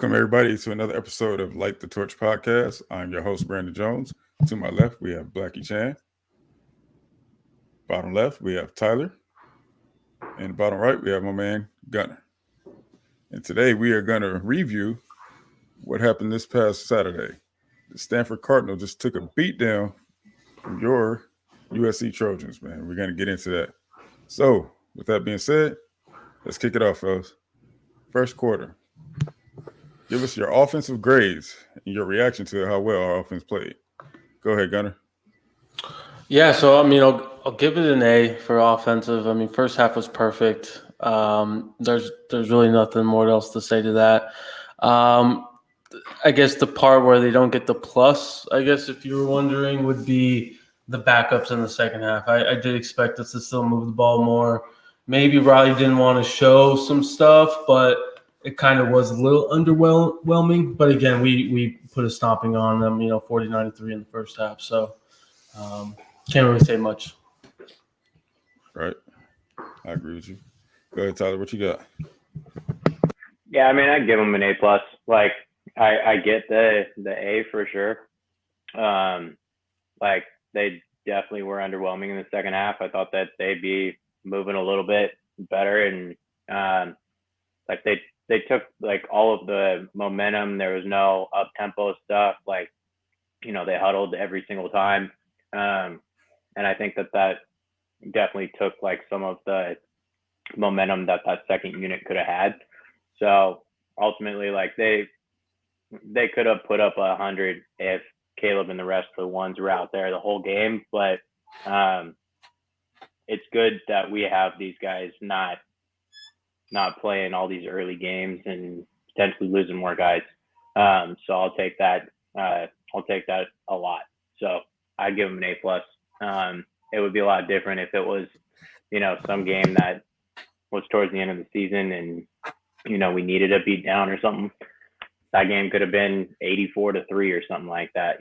Welcome, everybody, to another episode of Light the Torch Podcast. I'm your host, Brandon Jones. To my left, we have Blackie Chan. Bottom left, we have Tyler. And bottom right, we have my man, Gunner. And today we are going to review what happened this past Saturday. The Stanford Cardinal just took a beat down from your USC Trojans, man. We're going to get into that. So, with that being said, let's kick it off, fellas. First quarter. Give us your offensive grades and your reaction to how well our offense played. Go ahead, Gunner. Yeah, so I'll give it an A for offensive. First half was perfect. There's really nothing more else to say to that. I guess the part where they don't get the plus, I guess if you were wondering, would be the backups in the second half. I did expect us to still move the ball more. Maybe Riley didn't want to show some stuff, but it kind of was a little underwhelming. But again, we put a stomping on them, 40-93 in the first half. So can't really say much. Right. I agree with you. Go ahead, Tyler. What you got? Yeah, I'd give them an A+. Like, I get the A for sure. They definitely were underwhelming in the second half. I thought that they'd be moving a little bit better, and they took all of the momentum. There was no up tempo stuff. They huddled every single time, and I think that definitely took some of the momentum that second unit could have had. So ultimately, they could have put up 100 if Caleb and the rest of the ones were out there the whole game. But it's good that we have these guys not playing all these early games and potentially losing more guys. So I'll take that. I'll take that a lot. So I give them an A+. It would be a lot different if it was, some game that was towards the end of the season and, we needed a beat down or something. That game could have been 84-3 or something like that,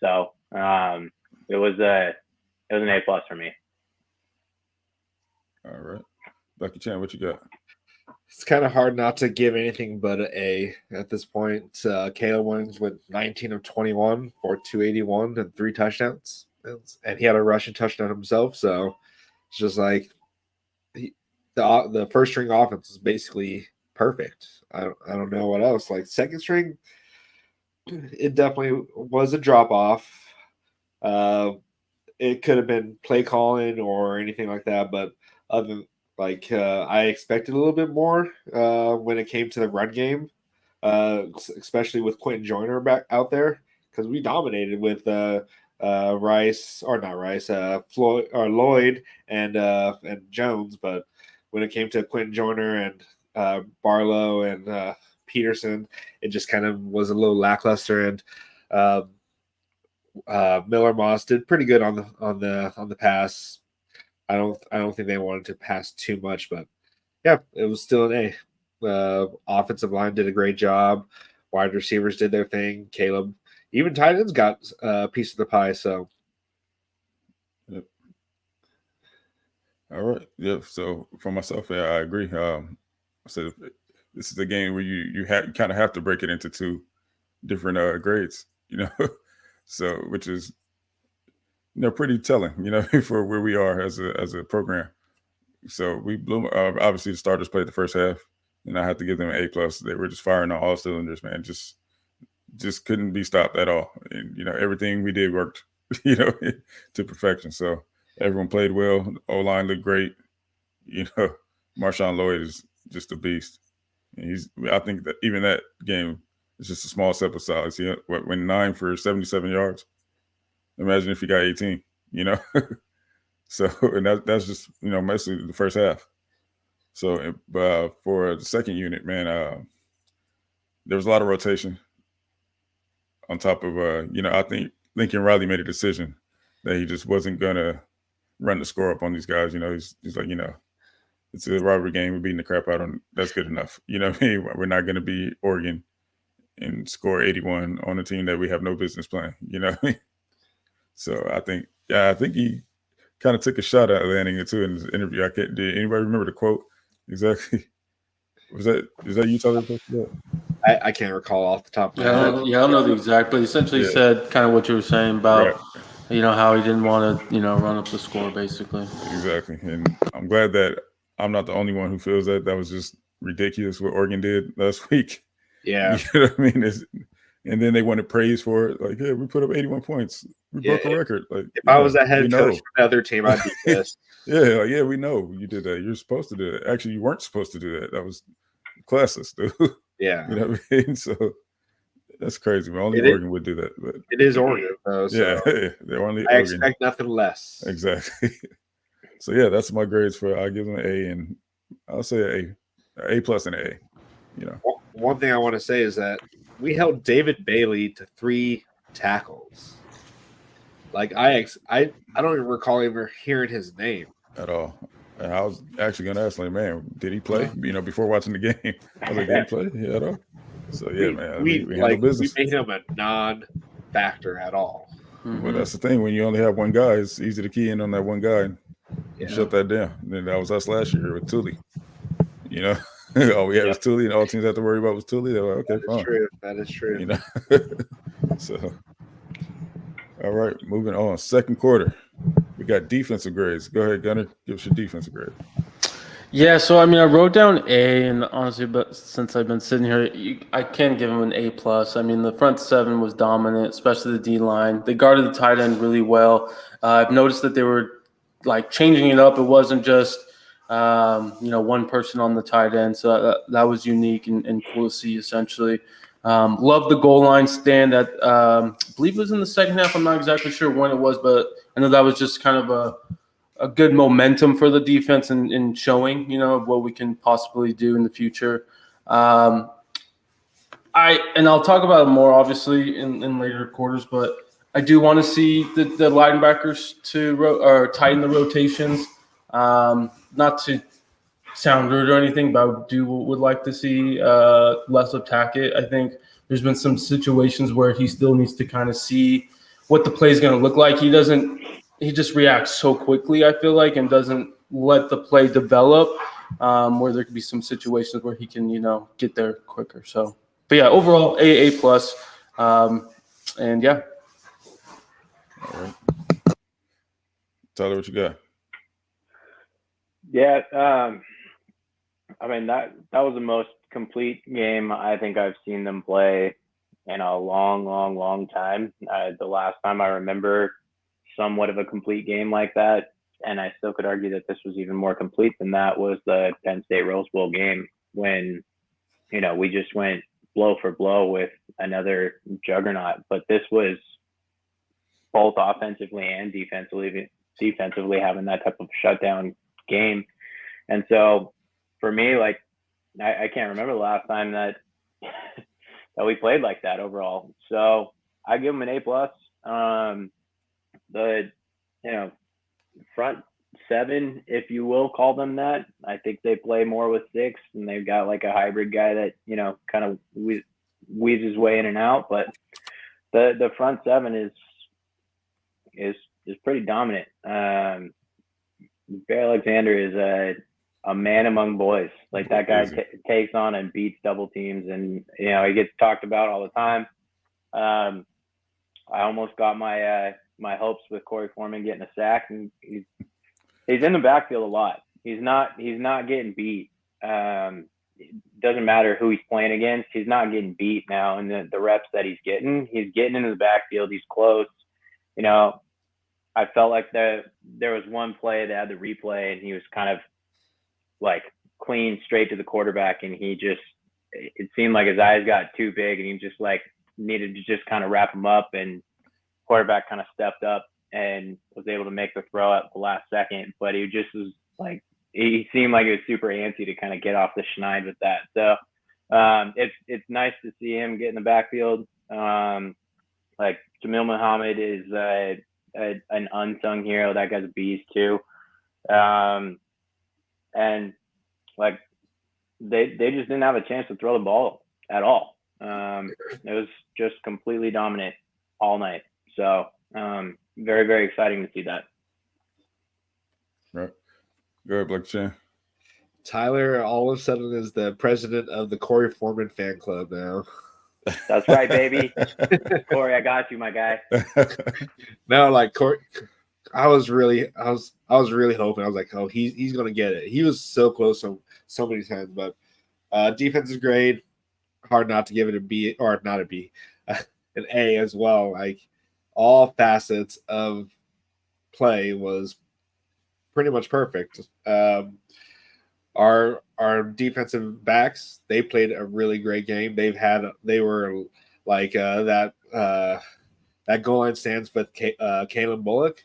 So it was an A+ for me. All right. Blackie Chan, what you got? It's kind of hard not to give anything but an A at this point. Caleb Williams went 19 of 21 for 281 and 3 touchdowns. And he had a rushing touchdown himself. So it's just the first string offense is basically perfect. I don't know what else. Second string, it definitely was a drop off. It could have been play calling or anything like that, but other I expected a little bit more when it came to the run game, especially with Quentin Joyner back out there, because we dominated with Floyd or Lloyd and Jones, but when it came to Quentin Joyner and Barlow and Peterson, it just kind of was a little lackluster. And Miller Moss did pretty good on the pass. I don't think they wanted to pass too much, but yeah, it was still an A. Offensive line did a great job. Wide receivers did their thing. Caleb, even tight ends got a piece of the pie. So, yep. All right. Yep. So for myself, yeah, I agree. I said this is a game where you kind of have to break it into two different grades, so which is pretty telling, for where we are as a program. So we blew. Obviously, the starters played the first half, and I have to give them an A+. They were just firing on all cylinders, man. Just couldn't be stopped at all. And everything we did worked, to perfection. So everyone played well. O-line looked great. Marshawn Lloyd is just a beast. And I think that even that game is just a small sample size. He went 9 for 77 yards. Imagine if he got 18, So, and that's just, mostly the first half. So, for the second unit, man, there was a lot of rotation on top of, I think Lincoln Riley made a decision that he just wasn't going to run the score up on these guys. He's like, it's a rivalry game. We're beating the crap out of them. That's good enough. We're not going to be Oregon and score 81 on a team that we have no business playing, So I think he kind of took a shot at landing it too in his interview. Did anybody remember the quote exactly? Is that you, Tyler? I can't recall off the top of my head. I don't know the exact, but essentially Yeah. said kind of what you were saying about, Right. how he didn't want to, run up the score, basically. Exactly. And I'm glad that I'm not the only one who feels that. That was just ridiculous what Oregon did last week. Yeah. You know what I mean? And then they wanted praise for it. Like, yeah, we put up 81 points. We broke a record. Like, if I was that head coach for another team, I'd be pissed. Yeah, we know you did that. You're supposed to do that. Actually, you weren't supposed to do that. That was classless, dude. Yeah. You know what I mean? So that's crazy. Only Oregon would do that. But it is Oregon, though. So they're only I Oregon. expect nothing less. Exactly. So yeah, that's my grades for. I give them an A, and I'll say A plus and an A. One thing I want to say is that we held David Bailey to 3 tackles. Like I don't even recall ever hearing his name At all. And I was actually going to ask, like, man, did he play? Before watching the game, I was like, did he play? Yeah, at all. So yeah, man, we handle business. We made him a non-factor at all. Mm-hmm. Well, that's the thing. When you only have one guy, it's easy to key in on that one guy and shut that down. And then that was us last year with Tully. All we had was Tully, and all teams had to worry about was Tully. They're like, okay, fine. That is true. So, all right, moving on. Second quarter, we got defensive grades. Go ahead, Gunnar. Give us your defensive grade. Yeah, so I wrote down A, and honestly, but since I've been sitting here, I can give him an A plus. The front 7 was dominant, especially the D line. They guarded the tight end really well. I've noticed that they were like changing it up. It wasn't just one person on the tight end, so that was unique and cool to see. Essentially, love the goal line stand. That I believe it was in the second half. I'm not exactly sure when it was, but I know that was just kind of a good momentum for the defense and showing, of what we can possibly do in the future. I'll talk about it more obviously in later quarters, but I do want to see the linebackers to tighten the rotations. Not to sound rude or anything, but I would like to see less of Tackett. I think there's been some situations where he still needs to kind of see what the play is going to look like. He just reacts so quickly, I feel like, and doesn't let the play develop, where there could be some situations where he can, get there quicker. So, but yeah, overall, A plus. And yeah. All right. Tyler, what you got? Yeah, that was the most complete game I think I've seen them play in a long time. The last time I remember somewhat of a complete game like that, and I still could argue that this was even more complete than that, was the Penn State Rose Bowl game when, we just went blow for blow with another juggernaut. But this was both offensively and defensively having that type of shutdown game. And so for me, like, I can't remember the last time that we played like that overall. So I give them an A plus. The front 7, if you will call them that, I think they play more with 6, and they've got like a hybrid guy that kind of weaves his way in and out. But the front 7 is pretty dominant. Bear Alexander is a man among boys. Like, that guy takes on and beats double teams, and he gets talked about all the time. I almost got my hopes with Corey Foreman getting a sack, and he's in the backfield a lot. He's not getting beat. It doesn't matter who he's playing against. He's not getting beat now, and the reps that he's getting into the backfield. He's close. I felt like there was one play that had the replay, and he was kind of like clean straight to the quarterback, and it seemed like his eyes got too big, and he just like needed to just kind of wrap him up, and quarterback kind of stepped up and was able to make the throw at the last second. But he just was like, he seemed like he was super antsy to kind of get off the schneid with that. So it's nice to see him get in the backfield. Like, Jamil Muhammad is an unsung hero. That guy's a beast too. And like, they just didn't have a chance to throw the ball at all. It was just completely dominant all night. So very, very exciting to see that. Right. Go ahead, Blake Chan. Tyler all of a sudden is the president of the Corey Foreman fan club now. That's right, baby. Corey, I got you, my guy. No, like Corey, I was really hoping. I was like, oh, he's gonna get it. He was so close so many times, but defense is great. Hard not to give it a B, or not a B, an A as well. Like all facets of play was pretty much perfect. Our defensive backs, they played a really great game. They were like that goal line stands with Kalen Bullock.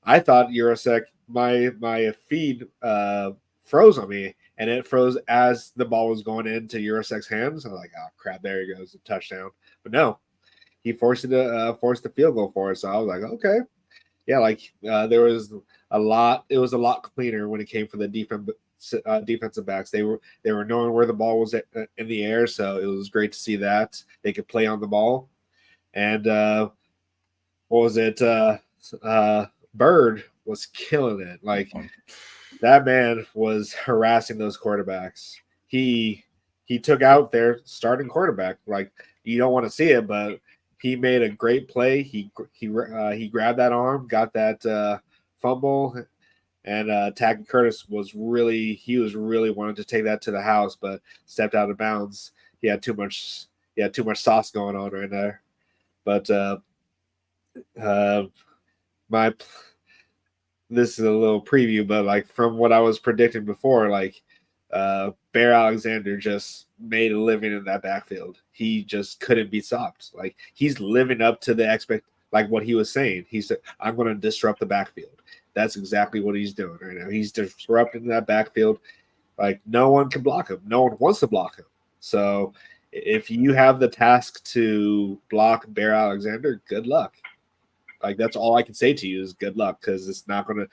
I thought Eurosec, my feed froze on me, and it froze as the ball was going into Eurosec's hands. I was like, oh crap, there he goes, a touchdown. But no, he forced the field goal for us. So I was like, okay, yeah, like there was a lot. It was a lot cleaner when it came for the defensive backs. They were knowing where the ball was in the air, so it was great to see that they could play on the ball. And what was it? Bird was killing it. Like that man was harassing those quarterbacks. He took out their starting quarterback. Like you don't want to see it, but he made a great play. He grabbed that arm, got that fumble, and Taggart Curtis was really wanting to take that to the house, but stepped out of bounds. He had too much sauce going on right there. But this is a little preview, but like from what I was predicting before, like Bear Alexander just made a living in that backfield. He just couldn't be stopped. Like he's living up to the like what he was saying. He said, I'm going to disrupt the backfield. That's exactly what he's doing right now. He's disrupting that backfield. Like no one can block him. No one wants to block him. So if you have the task to block Bear Alexander, good luck. Like that's all I can say to you is good luck, because it's not gonna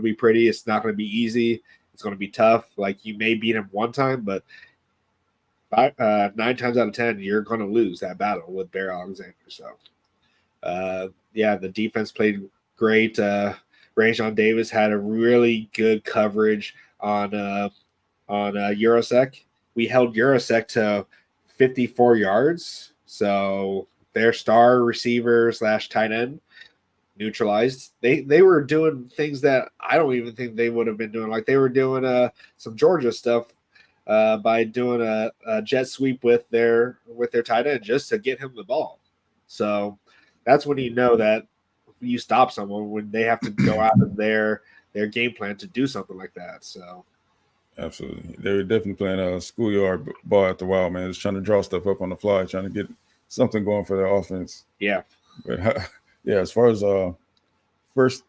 be pretty. It's not gonna be easy. It's gonna be tough. Like you may beat him one time, but 9 times out of 10, you're gonna lose that battle with Bear Alexander. So yeah, the defense played great. Rayshawn Davis had a really good coverage on Eurosec. We held Eurosec to 54 yards. So their star receiver / tight end neutralized. They were doing things that I don't even think they would have been doing. Like they were doing some Georgia stuff by doing a jet sweep with their tight end just to get him the ball. So that's when you know that you stop someone, when they have to go out of their game plan to do something like that. So absolutely, they were definitely playing a schoolyard ball after a while, man. Just trying to draw stuff up on the fly, trying to get something going for their offense. Yeah, but yeah, as far as first,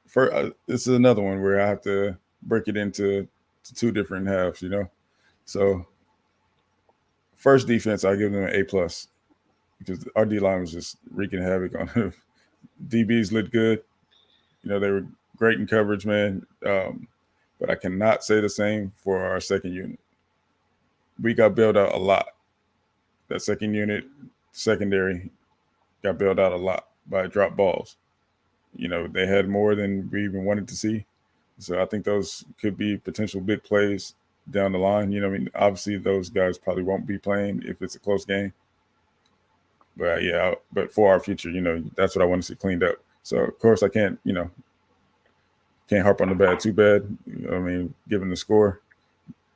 this is another one where I have to break it into two different halves, you know. So first defense, I give them an A+, because our D line was just wreaking havoc on them. DBs looked good, you know, they were great in coverage, man. But I cannot say the same for our second unit. We got bailed out a lot. That second unit, secondary, got bailed out a lot by drop balls. You know, they had more than we even wanted to see. So I think those could be potential big plays down the line. You know, I mean, obviously those guys probably won't be playing if it's a close game. But yeah, but for our future, you know, that's what I want to see cleaned up. So of course I can't harp on the bad too bad. You know, I mean, given the score,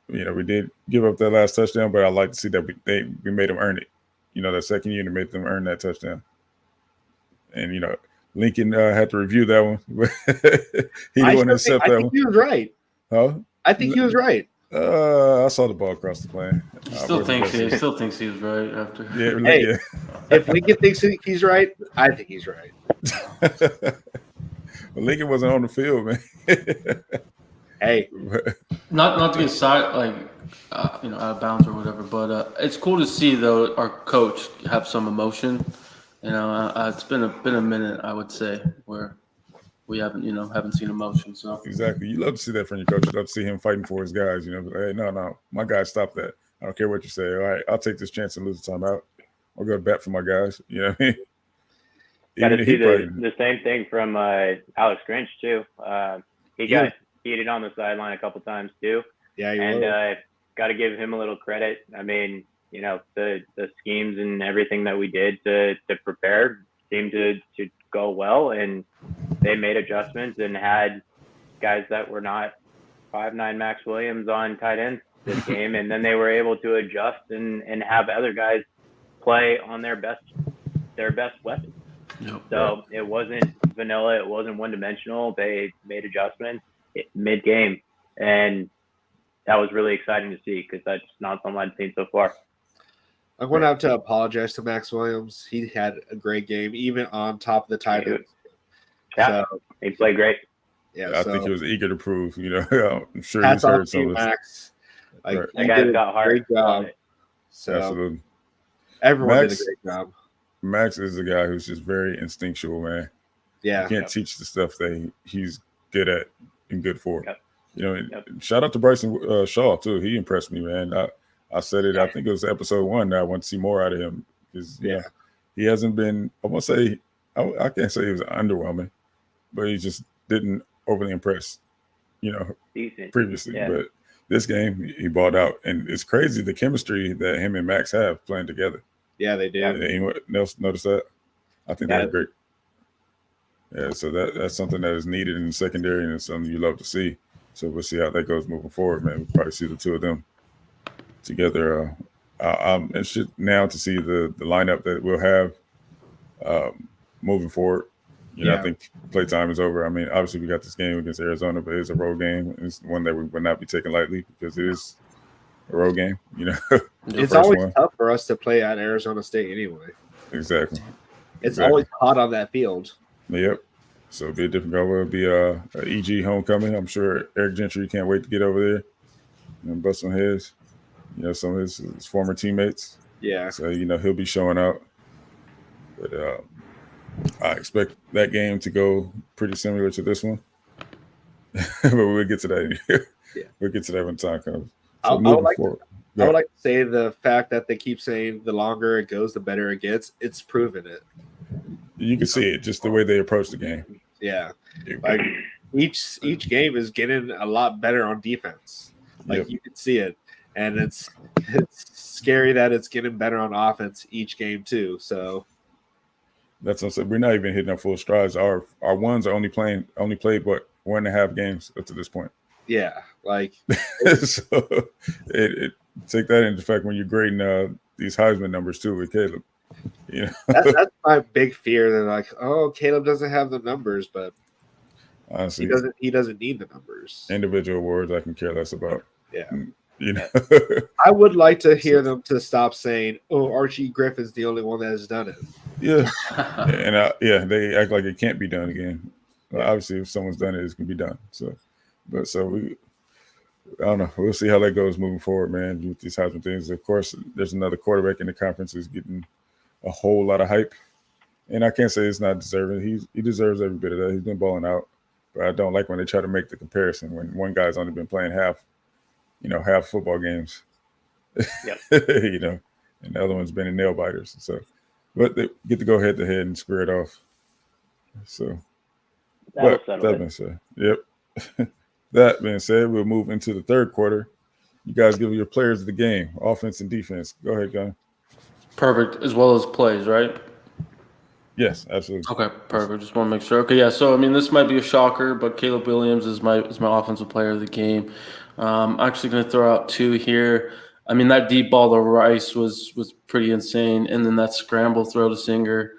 you know, we did give up that last touchdown, but I like to see that we made them earn it. You know, that second unit made them earn that touchdown. And you know, Lincoln had to review that one. He didn't want to accept that one. I think he was right. Huh? I think he was right. I saw the ball across the plane. He still thinks he was right after. Yeah, hey, if Lincoln thinks he's right, I think he's right. Well, Lincoln wasn't on the field, man. Hey, not to get out of bounds or whatever, but it's cool to see though our coach have some emotion. You know, it's been a minute, I would say, where we haven't seen emotion. So exactly, you love to see that from your coach. You love to see him fighting for his guys. You know, hey, no, my guys, stop that. I don't care what you say. All right, I'll take this chance and lose the timeout. I'll go to bat for my guys. You know what I mean? Got to see the same thing from Alex Grinch too. He got heated on the sideline a couple times too. Yeah, and got to give him a little credit. I mean, the schemes and everything that we did to prepare seemed to go well, and they made adjustments and had guys that were not 5'9" Max Williams on tight ends this game, and then they were able to adjust and have other guys play on their best weapons. Yep. So it wasn't vanilla, it wasn't one-dimensional. They made adjustments mid-game, and that was really exciting to see because that's not something I've seen so far. I'm going to have to apologize to Max Williams. He had a great game, even on top of the tight end. Yeah, so, he played great. Yeah, I think he was eager to prove. I'm sure he's heard some of this. Max. Like, right. That guy's got heart. Great job. So, absolutely. Everyone did a great job. Max is a guy who's just very instinctual, man. Yeah. You can't teach the stuff that he's good at and good for. Yep. Shout out to Bryson Shaw, too. He impressed me, man. I said it, I think it was episode 1 that I want to see more out of him. Because, he hasn't been, I won't say, I can't say he was underwhelming, but he just didn't overly impress, Decent. previously. Yeah. But this game, he balled out. And it's crazy the chemistry that him and Max have playing together. Yeah, they do. Anyone else notice that? I think they're great. Yeah, so that's something that is needed in the secondary, and it's something you love to see. So we'll see how that goes moving forward, man. We'll probably see the two of them together. I'm interested now to see the lineup that we'll have moving forward. I think playtime is over. I mean, obviously we got this game against Arizona, but it's a road game. It's one that we would not be taking lightly because it is a road game. It's always tough for us to play at Arizona State anyway. Exactly. It's always hot on that field. Yep. So it'll be a different goal. It'll be a EG homecoming. I'm sure Eric Gentry can't wait to get over there and bust some heads. Some of his former teammates. Yeah. So, he'll be showing out. But I expect that game to go pretty similar to this one. But we'll get to that. We'll get to that when time comes. So I would like to say the fact that they keep saying the longer it goes, the better it gets. It's proven it. You can see it just the way they approach the game. Yeah, like each game is getting a lot better on defense. Like you can see it, and it's scary that it's getting better on offense each game too. So that's what I said. We're not even hitting our full strides. Our ones are only played 1.5 games up to this point. Yeah, like so it take that into effect when you're grading these Heisman numbers too with Caleb. That's my big fear. They're like, oh, Caleb doesn't have the numbers, but honestly, he doesn't need the numbers. Individual awards I can care less about. Yeah. I would like to hear them to stop saying, oh, Archie Griffin's the only one that has done it. Yeah. And they act like it can't be done again. Well, obviously if someone's done it, it can be done. So I don't know. We'll see how that goes moving forward, man, with these types of things. Of course, there's another quarterback in the conference who's getting a whole lot of hype. And I can't say it's not deserving. He deserves every bit of that. He's been balling out. But I don't like when they try to make the comparison when one guy's only been playing half football games. Yep. And the other one's been in nail biters. So, but they get to go head to head and square it off. So, that being said, that being said, we'll move into the third quarter. You guys give your players of the game, offense and defense. Go ahead, Gunn. Perfect, as well as plays, right? Yes, absolutely. Okay, perfect. Just want to make sure. Okay, yeah. So I mean, this might be a shocker, but Caleb Williams is my offensive player of the game. I'm actually going to throw out 2 here. I mean, that deep ball to Rice was pretty insane, and then that scramble throw to Singer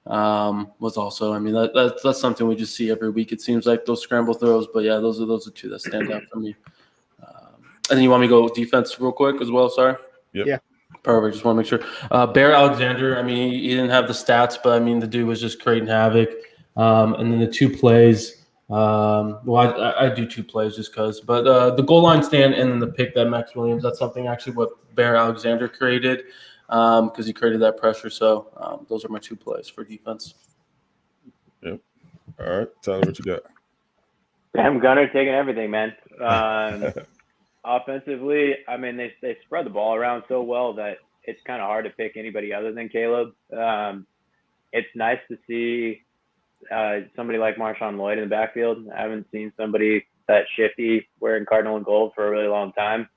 was also. I mean, that's something we just see every week. It seems like those scramble throws, but yeah, those are 2 that stand out for me. And then you want me to go defense real quick as well? Sorry. Yep. Yeah. Perfect. Just want to make sure. Bear Alexander, I mean, he didn't have the stats, but I mean, the dude was just creating havoc. And then the 2 plays. I do 2 plays just because. But the goal line stand and then the pick that Max Williams, that's something actually what Bear Alexander created because he created that pressure. So those are my 2 plays for defense. Yep. All right. Tyler, what you got? Sam Gunner taking everything, man. Offensively, I mean, they spread the ball around so well that it's kind of hard to pick anybody other than Caleb. It's nice to see somebody like Marshawn Lloyd in the backfield. I haven't seen somebody that shifty wearing cardinal and gold for a really long time.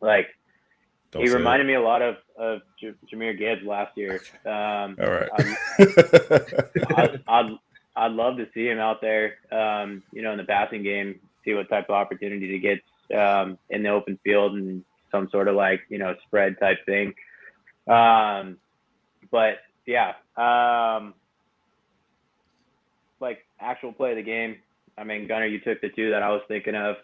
Like Don't he say reminded it. me a lot of Jahmyr Gibbs last year. All right. I'd love to see him out there, you know, in the passing game, see what type of opportunity he gets in the open field and some sort of like, you know, spread type thing. But yeah, like actual play of the game. I mean, Gunnar, you took the two that I was thinking of.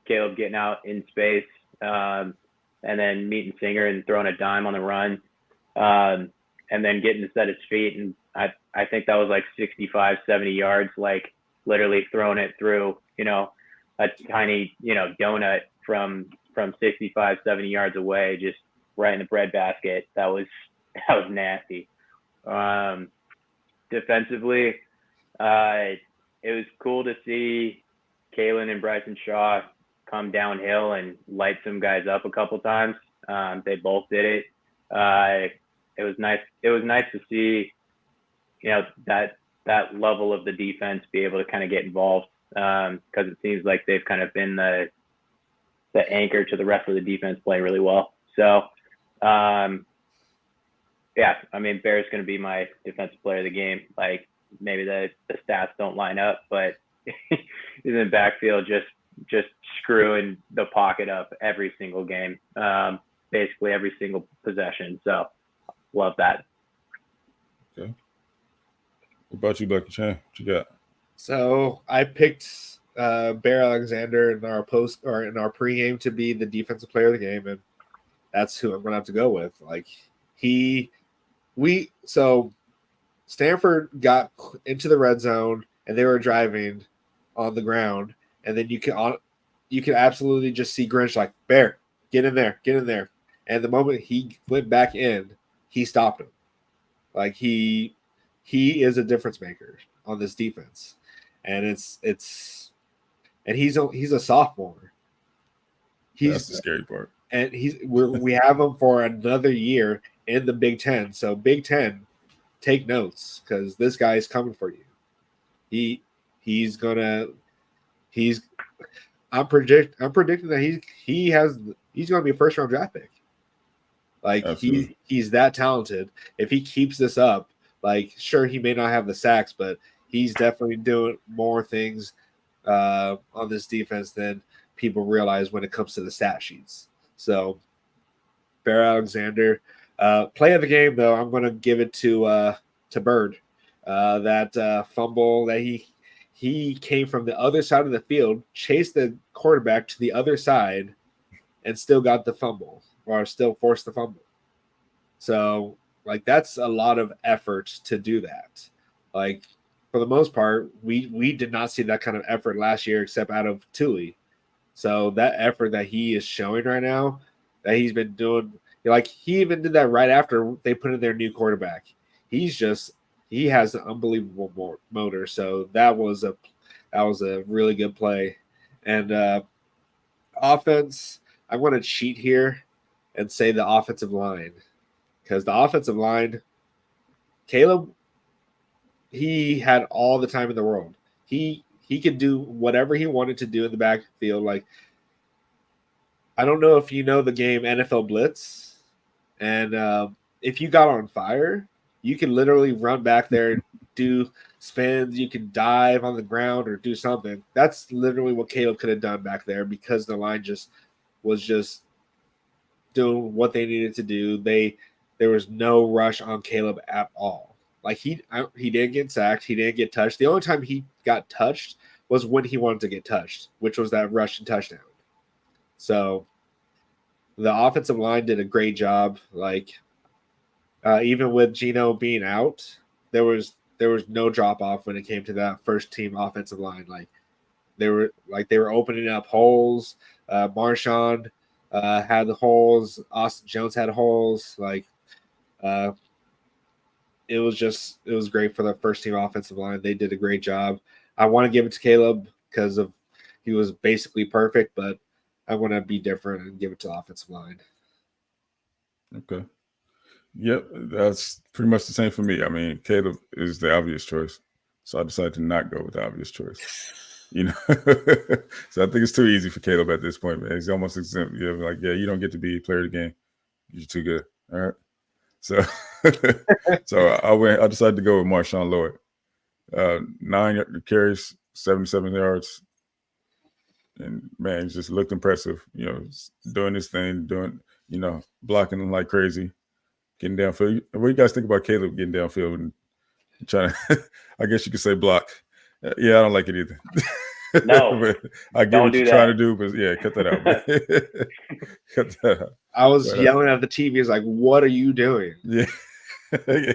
Caleb getting out in space, and then meeting Singer and throwing a dime on the run, and then getting to set his feet. And I think that was like 65, 70 yards, like literally throwing it through, you know, a tiny, you know, donut from 65, 70 yards away, just right in the breadbasket. That was nasty. Defensively, it was cool to see Kalen and Bryson Shaw come downhill and light some guys up a couple times. They both did it. It was nice. It was nice to see, you know, that level of the defense be able to kind of get involved, because it seems like they've kind of been the anchor to the rest of the defense playing really well. So, yeah, I mean, Bear's going to be my defensive player of the game. Like maybe the stats don't line up, but he's in the backfield just screwing the pocket up every single game, basically every single possession. So love that. Okay. What about you, Lucky Chan? What you got? So I picked Bear Alexander in our pregame to be the defensive player of the game, and that's who I'm going to have to go with. Like so Stanford got into the red zone and they were driving on the ground, and then you can absolutely just see Grinch like, Bear, get in there. And the moment he went back in, he stopped him. Like he is a difference maker on this defense, and and he's a sophomore. That's the scary part. And we have him for another year in the Big Ten. So Big Ten, take notes because this guy is coming for you. I'm predicting that he's gonna be a first round draft pick. Like he's that talented. If he keeps this up, like sure he may not have the sacks, but he's definitely doing more things on this defense than people realize when it comes to the stat sheets. So Bear Alexander, play of the game though, I'm gonna give it to Bird. That fumble that he came from the other side of the field, chased the quarterback to the other side, and still got the fumble, or still forced the fumble. So, like, that's a lot of effort to do that. Like, for the most part, we did not see that kind of effort last year except out of Thule. So that effort that he is showing right now, that he's been doing, like he even did that right after they put in their new quarterback. He has an unbelievable motor. So that was a really good play. And offense, I'm going to cheat here and say the offensive line, because the offensive line, Caleb, he had all the time in the world. He could do whatever he wanted to do in the backfield. Like, I don't know if you know the game NFL Blitz, and if you got on fire, you can literally run back there, do spins, you can dive on the ground or do something. That's literally what Caleb could have done back there because the line was just doing what they needed to do. There was no rush on Caleb at all. Like he didn't get sacked, he didn't get touched. The only time he got touched was when he wanted to get touched, which was that rush and touchdown. So the offensive line did a great job. Like even with Gino being out, there was no drop off when it came to that first team offensive line. Like they were opening up holes. Marshawn had the holes. Austin Jones had holes. Like it was great for the first team offensive line. They did a great job. I want to give it to Caleb because he was basically perfect, but I want to be different and give it to the offensive line. Okay. Yep, that's pretty much the same for me. I mean, Caleb is the obvious choice, so I decided to not go with the obvious choice. You know, so I think it's too easy for Caleb at this point, man. He's almost exempt. You're like, yeah, you don't get to be player of the game. You're too good. All right. So, I decided to go with Marshawn Lloyd. 9 carries, 77 yards, and man, he just looked impressive. You know, doing this thing, blocking like crazy, getting downfield. What do you guys think about Caleb getting downfield and trying to? I guess you could say block. Yeah, I don't like it either. No, but I get what you're trying to do, but yeah, cut that out. Cut that out. I was yelling at the TV. It's like, what are you doing? Yeah. Yeah.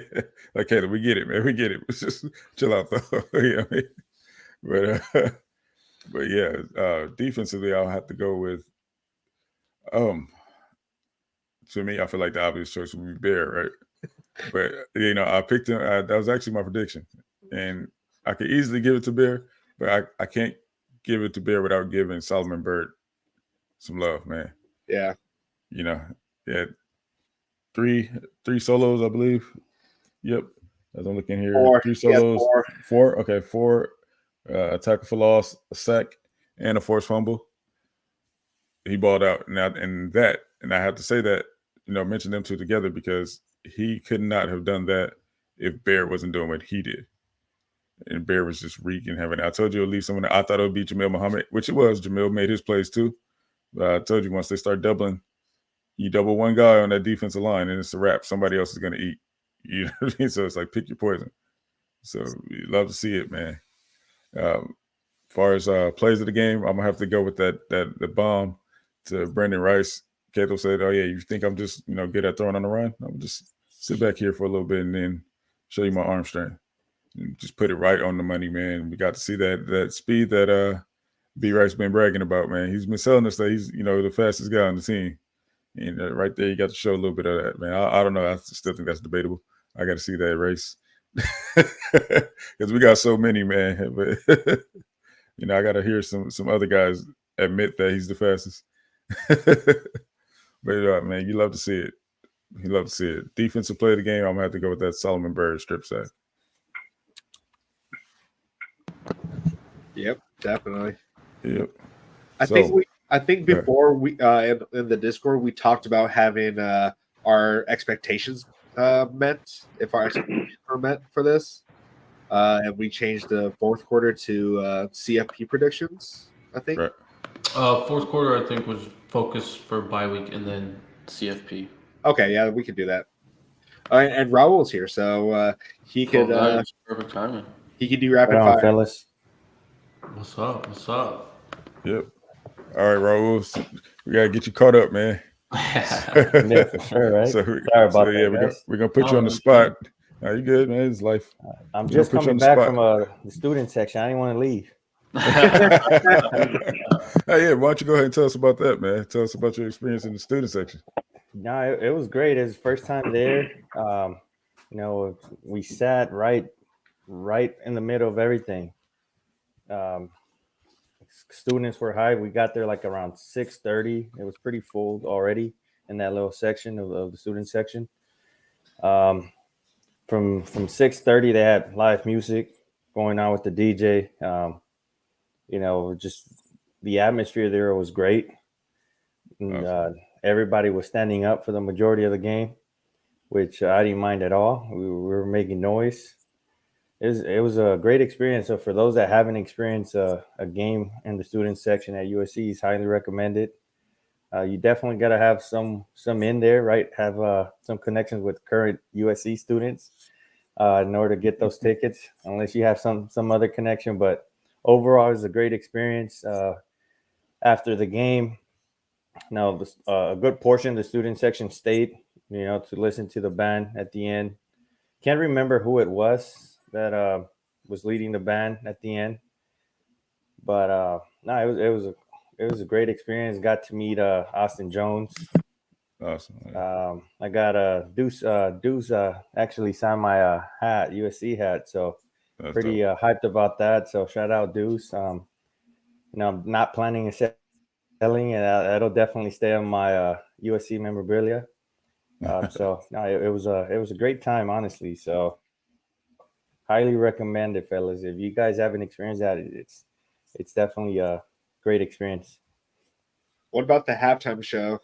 Like, Caleb, we get it, man. We get it. Just chill out, though. You know what I mean? But yeah, defensively, I'll have to go with. To me, I feel like the obvious choice would be Bear, right? But I picked him. That was actually my prediction, and I could easily give it to Bear, but I can't give it to Bear without giving Solomon Byrd some love, man. Yeah. Yeah. Three solos, I believe. Yep. As I'm looking here, 3 solos. Four. Okay, 4 tackle for loss, a sack, and a forced fumble. He balled out. Now, and I have to say that, mention them two together because he could not have done that if Bear wasn't doing what he did. And Bear was just wreaking havoc. I told you it'll leave someone. I thought it would be Jamil Muhammad, which it was. Jamil made his plays too. But I told you once they start doubling, you double one guy on that defensive line, and it's a wrap. Somebody else is going to eat. You know what I mean? So it's like pick your poison. So you love to see it, man. As far as plays of the game, I'm gonna have to go with the bomb to Brandon Rice. Cato said, "Oh yeah, you think I'm just good at throwing on the run? I'm just sit back here for a little bit and then show you my arm strength. And just put it right on the money, man. We got to see that speed that B Rice been bragging about, man. He's been selling us that he's the fastest guy on the team, and right there you got to show a little bit of that, man. I don't know. I still think that's debatable. I got to see that race because we got so many, man. But I got to hear some other guys admit that he's the fastest. But man, you love to see it. You love to see it. Defensive play of the game, I'm gonna have to go with that Solomon Byrd strip sack. Yep, definitely. Yep. I think before we in the Discord we talked about having our expectations met, if our expectations were met for this, and we changed the fourth quarter to CFP predictions. I think. Right. Fourth quarter, I think, was focused for bye week and then CFP. Okay, yeah, we could do that. And Raul's here, so he could. Perfect timing. He could do rapid fire, fellas. What's up? Yep. All right, Raul. We gotta get you caught up, man. Yeah, for sure, right? Sorry about that. We're gonna put you on the spot. You good, man? It's life. I'm just coming back from the student section. I didn't want to leave. Hey, yeah, why don't you go ahead and tell us about that, man? Tell us about your experience in the student section. No, it was great. It was the first time there. We sat right in the middle of everything. Students were high. We got there like around 6:30. It was pretty full already in that little section of the student section. From 6:30, they had live music going on with the DJ. Just the atmosphere there was great. And, everybody was standing up for the majority of the game, which I didn't mind at all. We were making noise. It was a great experience. So for those that haven't experienced a game in the student section at USC, it's highly recommended. You definitely got to have some in there, right? Have some connections with current USC students in order to get those tickets, unless you have some other connection. But overall, it was a great experience. After the game, a good portion of the student section stayed, to listen to the band at the end. Can't remember who it was that was leading the band at the end, but it was a great experience. Got to meet Austin Jones. Awesome. I got Deuce actually signed my hat, USC hat, so that's pretty hyped about that. So shout out Deuce. I'm not planning on selling it. That'll definitely stay on my USC memorabilia. It was a great time, honestly. So highly recommend it, fellas. If you guys haven't experienced that, it's definitely a great experience. What about the halftime show?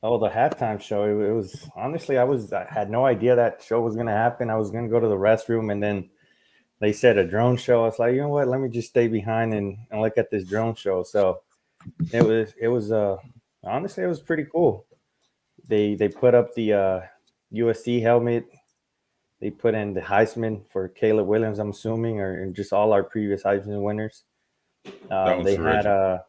Oh, the halftime show. It was honestly, I had no idea that show was gonna happen. I was gonna go to the restroom, and then they said a drone show. I was like, you know what? Let me just stay behind and look at this drone show. So it was honestly, it was pretty cool. They put up the USC helmet. They put in the Heisman for Caleb Williams, I'm assuming, or just all our previous Heisman winners. They had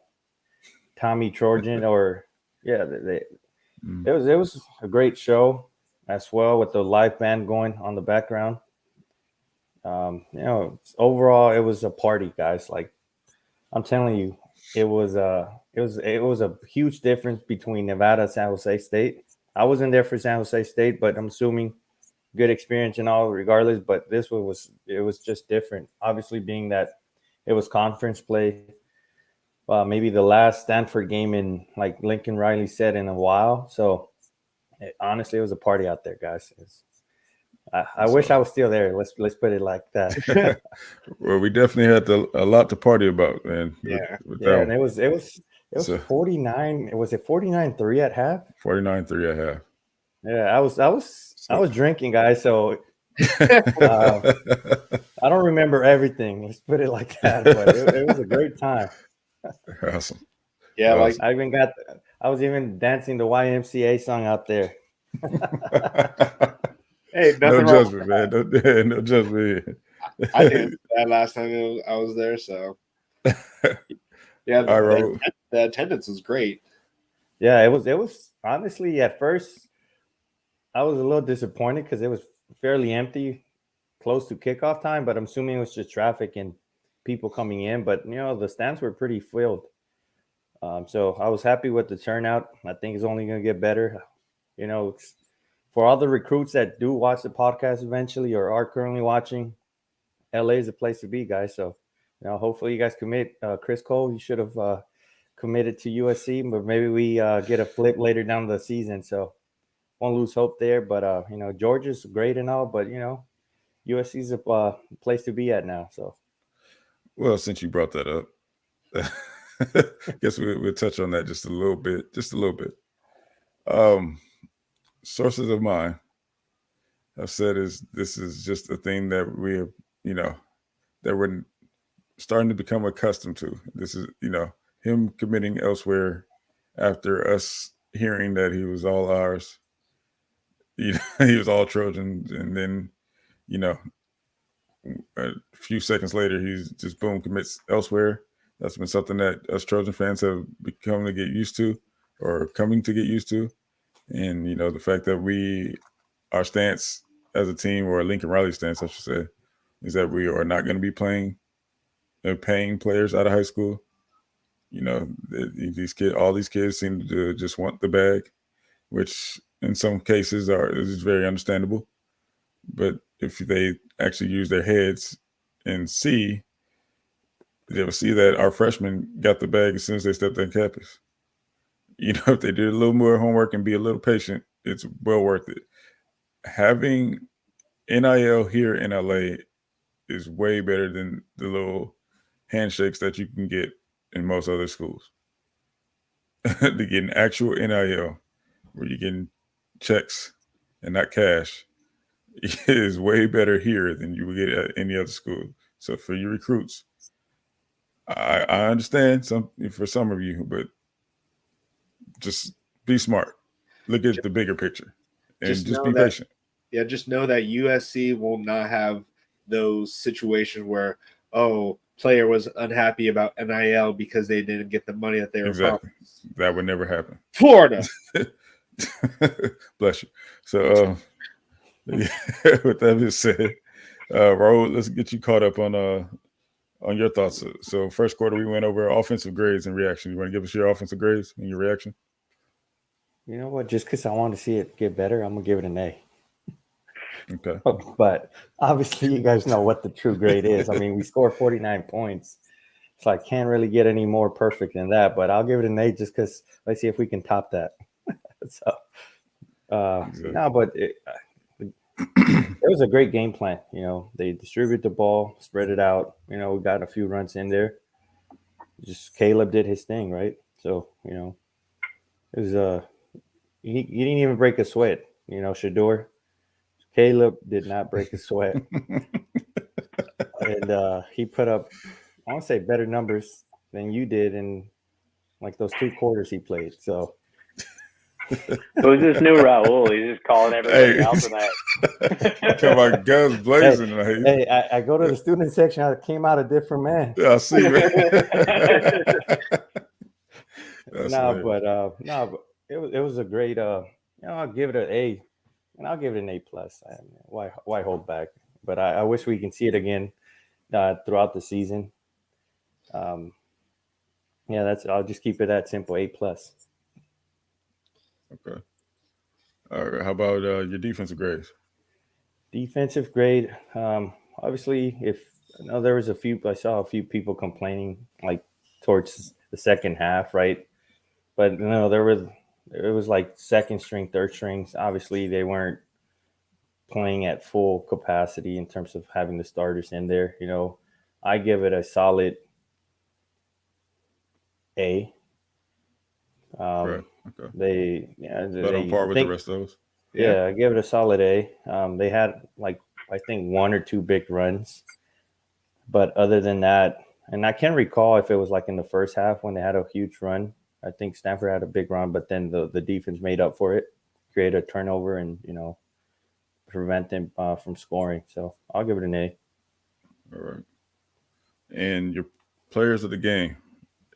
Tommy Trojan, or yeah, it was a great show as well with the live band going on the background. Overall, it was a party, guys. Like I'm telling you, it was a huge difference between Nevada and San Jose State. I wasn't there for San Jose State, but I'm assuming good experience and all regardless. But this one was just different. Obviously, being that it was conference play, maybe the last Stanford game in, like Lincoln Riley said, in a while. So honestly, it was a party out there, guys. I wish I was still there. Let's put it like that. Well, we definitely had a lot to party about, man. Yeah, and it was 49. Was it 49-3 at half? 49-3 at half. Yeah, I was drinking, guys. So I don't remember everything. Let's put it like that. But it was a great time. Awesome. Yeah, awesome. like I was even dancing the YMCA song out there. Hey, no judgment, man. No judgment. I danced that last time I was there, so yeah. The attendance was great. Yeah, it was honestly at first I was a little disappointed because it was fairly empty, close to kickoff time. But I'm assuming it was just traffic and people coming in. But the stands were pretty filled. So I was happy with the turnout. I think it's only going to get better. For all the recruits that do watch the podcast eventually or are currently watching, LA is a place to be, guys. So, hopefully you guys commit. Chris Cole, you should have committed to USC, but maybe we get a flip later down the season. So, won't lose hope there. But, Georgia's great and all, but, USC is a place to be at now. So, well, since you brought that up, guess we'll touch on that just a little bit. Sources of mine have said this is just a thing that we have, that we're starting to become accustomed to. This is, him committing elsewhere after us hearing that he was all ours. He was all Trojans, and then, a few seconds later, he's just boom commits elsewhere. That's been something that us Trojan fans have become to get used to, or coming to get used to. And, the fact that our stance as a team, or Lincoln Riley stance, I should say, is that we are not going to be paying players out of high school. All these kids seem to just want the bag, which in some cases is very understandable. But if they actually use their heads and they'll see that our freshmen got the bag as soon as they stepped on campus. If they did a little more homework and be a little patient, it's well worth it. Having NIL here in LA is way better than the little handshakes that you can get in most other schools. To get an actual NIL where you're getting checks and not cash is way better here than you would get at any other school. So for your recruits, I understand for some of you, but just be smart. Look at the bigger picture and just be patient. Yeah, just know that USC will not have those situations where, player was unhappy about NIL because they didn't get the money that they were promised. That would never happen. Florida. Bless you. So with that being said, Raul, let's get you caught up on your thoughts. So first quarter, we went over offensive grades and reaction. You want to give us your offensive grades and your reaction? You know what? Just because I want to see it get better, I'm going to give it an A. Okay. But obviously, you guys know what the true grade is. I mean, we scored 49 points. So I can't really get any more perfect than that. But I'll give it an A just because let's see if we can top that. So, exactly. no, but It was a great game plan. They distribute the ball, spread it out. We got a few runs in there. Just Caleb did his thing, right? So, it was he didn't even break a sweat. Shador, Caleb did not break a sweat, and he put up, I want to say, better numbers than you did in like those 2 quarters he played. So. Who's this new Raul? He's just calling everybody out tonight. Come on, guns blazing tonight. Hey, I go to the student section. I came out a different man. Yeah, I see, man. But it was a great. I'll give it an A, and I'll give it an A plus. Why hold back? But I wish we can see it again throughout the season. I'll just keep it that simple. A plus. Okay. All right. How about your defensive grades? Defensive grade. Obviously, I saw a few people complaining like towards the second half, right? But it was like second string, third strings. Obviously, they weren't playing at full capacity in terms of having the starters in there. I give it a solid A. Right. Okay. They on par with the rest of those. Yeah, I give it a solid A. They had I think 1 or 2 big runs, but other than that, and I can't recall if it was like in the first half when they had a huge run. I think Stanford had a big run, but then the defense made up for it, create a turnover, and prevent them from scoring. So I'll give it an A. All right. And your players of the game,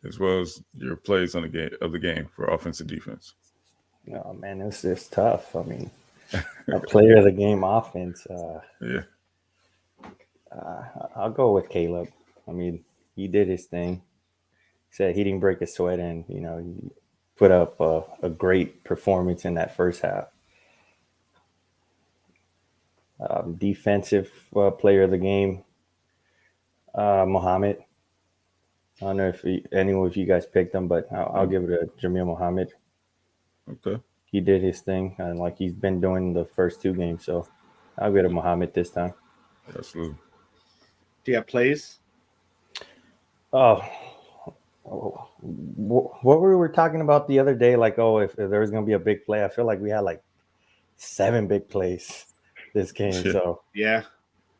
as well as your plays of the game for offense and defense. Oh man, it's tough. I mean, a player of the game offense. Yeah. I'll go with Caleb. I mean, he did his thing. He said he didn't break a sweat, and he put up a great performance in that first half. Defensive player of the game, Mohammed. I don't know if anyone of you guys picked him, but I'll give it a Jamil Mohammed. Okay. He did his thing, and like he's been doing the first 2 games, so I'll give it a Mohammed this time. Absolutely. Do you have plays? Oh, what we were talking about the other day, like, if there was going to be a big play, I feel like we had like 7 big plays this game. Yeah. So Yeah.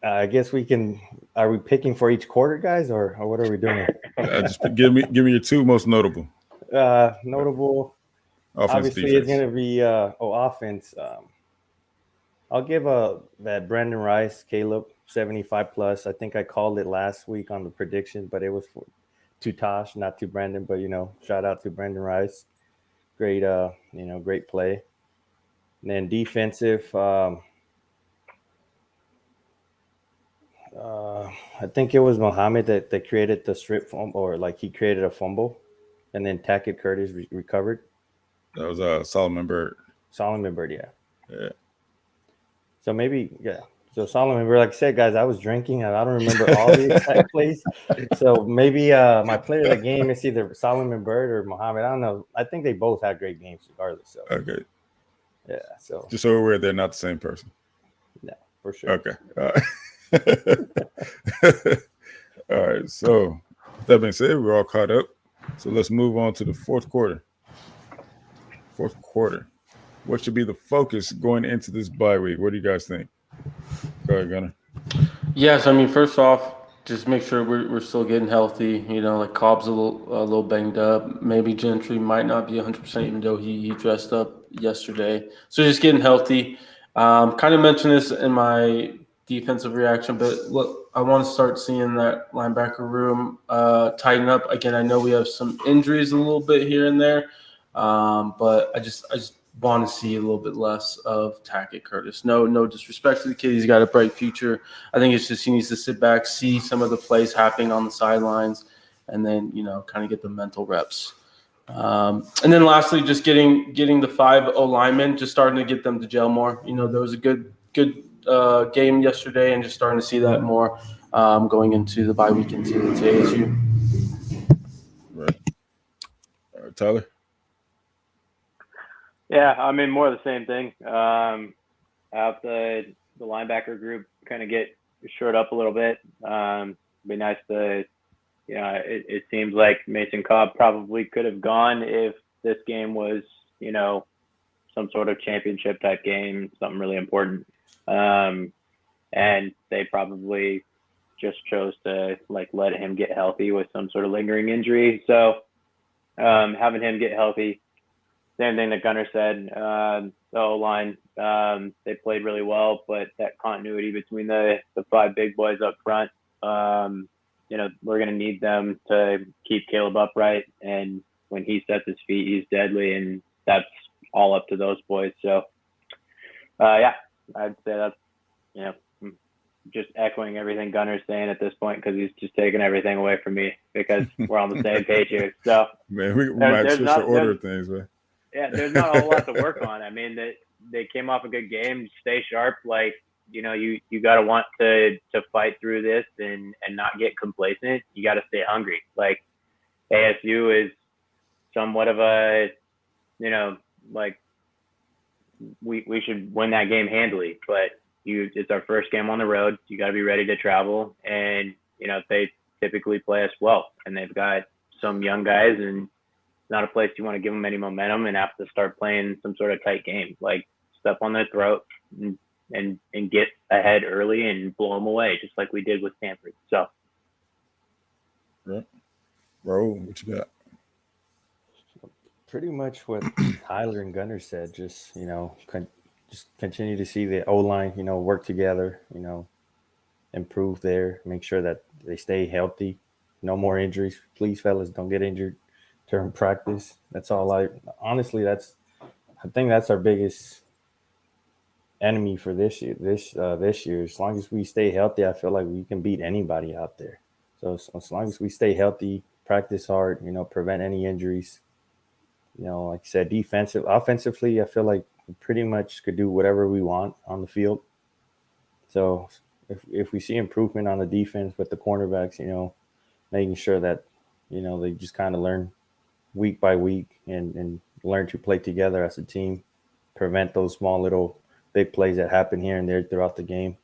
I guess are we picking for each quarter, guys, or what are we doing? Just give me your 2 most notable. Notable. Offense, obviously, defense. it's going to be offense. I'll give that Brandon Rice, Caleb, 75 plus. I think I called it last week on the prediction, but it was to Tosh, not to Brandon. But shout out to Brandon Rice. Great, great play. And then defensive. I think it was Mohammed that created the strip fumble, or like he created a fumble, and then Tackett Curtis recovered. That was Solomon Bird. Solomon Bird, yeah. Yeah. So maybe, yeah. So Solomon Bird, like I said, guys, I was drinking and I don't remember all the exact plays. So maybe my player of the game is either Solomon Bird or Mohammed. I don't know. I think they both had great games regardless. So Okay. yeah. So just so we're aware, they're not the same person. No, for sure. Okay. All right. All right. So that being said, we're all caught up. So let's move on to the fourth quarter. What should be the focus going into this bye week? What do you guys think? Go ahead, Gunnar. Yes, I mean, first off, just make sure we're still getting healthy. Like Cobb's a little banged up. Maybe Gentry might not be 100%, even though he dressed up yesterday. So just getting healthy. Kind of mentioned this in my defensive reaction, but look, I want to start seeing that linebacker room tighten up. Again, I know we have some injuries a little bit here and there, but I just want to see a little bit less of Tackett Curtis. No disrespect to the kid. He's got a bright future. I think it's just he needs to sit back, see some of the plays happening on the sidelines, and then, kind of get the mental reps. And then lastly, just getting the 5 O-linemen, just starting to get them to gel more. There was a good game yesterday, and just starting to see that more going into the bye week into ASU. Right. All right, Tyler? Yeah, I mean, more of the same thing. I have to the linebacker group kind of get shored up a little bit. Be nice to, it seems like Mason Cobb probably could have gone if this game was, some sort of championship type game, something really important. And they probably just chose to let him get healthy with some sort of lingering injury. So having him get healthy, same thing that Gunnar said, the O-line, they played really well, but that continuity between the 5 big boys up front, we're going to need them to keep Caleb upright. And when he sets his feet, he's deadly, and that's all up to those boys. So, I'd say that's, just echoing everything Gunner's saying at this point, because he's just taking everything away from me, because we're on the same page here. So, man, we might switch the order of things, man. Yeah, there's not a whole lot to work on. I mean, they came off a good game. Stay sharp. You got to want to fight through this and not get complacent. You got to stay hungry. ASU is somewhat of a, we should win that game handily, but it's our first game on the road. You got to be ready to travel, and they typically play us well, and they've got some young guys, and not a place you want to give them any momentum and have to start playing some sort of tight game. Step on their throat and get ahead early and blow them away, just like we did with Stanford. So, right. Bro, what you got? Pretty much what Tyler and Gunnar said. Just just continue to see the O-line, work together. Improve there. Make sure that they stay healthy. No more injuries, please, fellas. Don't get injured during practice. That's all. I think that's our biggest enemy for this year. This year, as long as we stay healthy, I feel like we can beat anybody out there. So as long as we stay healthy, practice hard, prevent any injuries. Like I said, offensively, I feel like we pretty much could do whatever we want on the field. So if we see improvement on the defense with the cornerbacks, making sure that they just kind of learn week by week and learn to play together as a team, prevent those small little big plays that happen here and there throughout the game.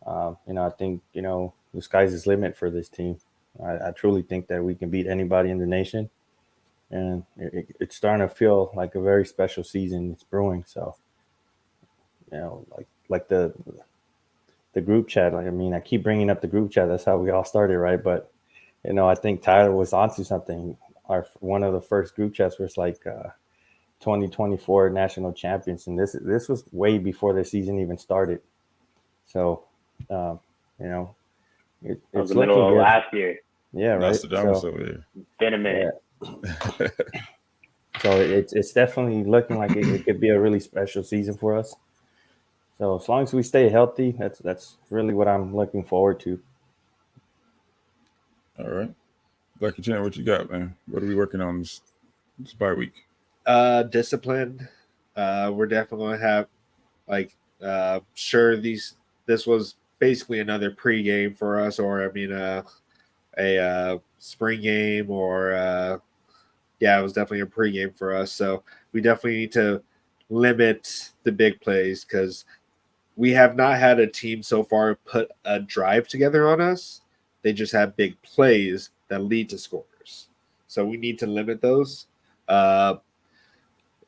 I think, the sky's the limit for this team. I truly think that we can beat anybody in the nation. And it's starting to feel like a very special season. It's brewing. So, like the group chat, I keep bringing up the group chat. That's how we all started, right? But, I think Tyler was onto something. One of the first group chats was 2024 national champions, and this was way before the season even started. So, it's the middle of good. last year. Yeah, right. Nostradamus over here. Been a minute. Yeah. So it's definitely looking like it could be a really special season for us. So as long as we stay healthy, that's really what I'm looking forward to. All right. Blackie Jen, what you got, man? What are we working on this bye week? Discipline. We're definitely going to have this was basically another pregame for us, or a spring game, or it was definitely a pregame for us. So we definitely need to limit the big plays, because we have not had a team so far put a drive together on us. They just have big plays that lead to scores. So we need to limit those. A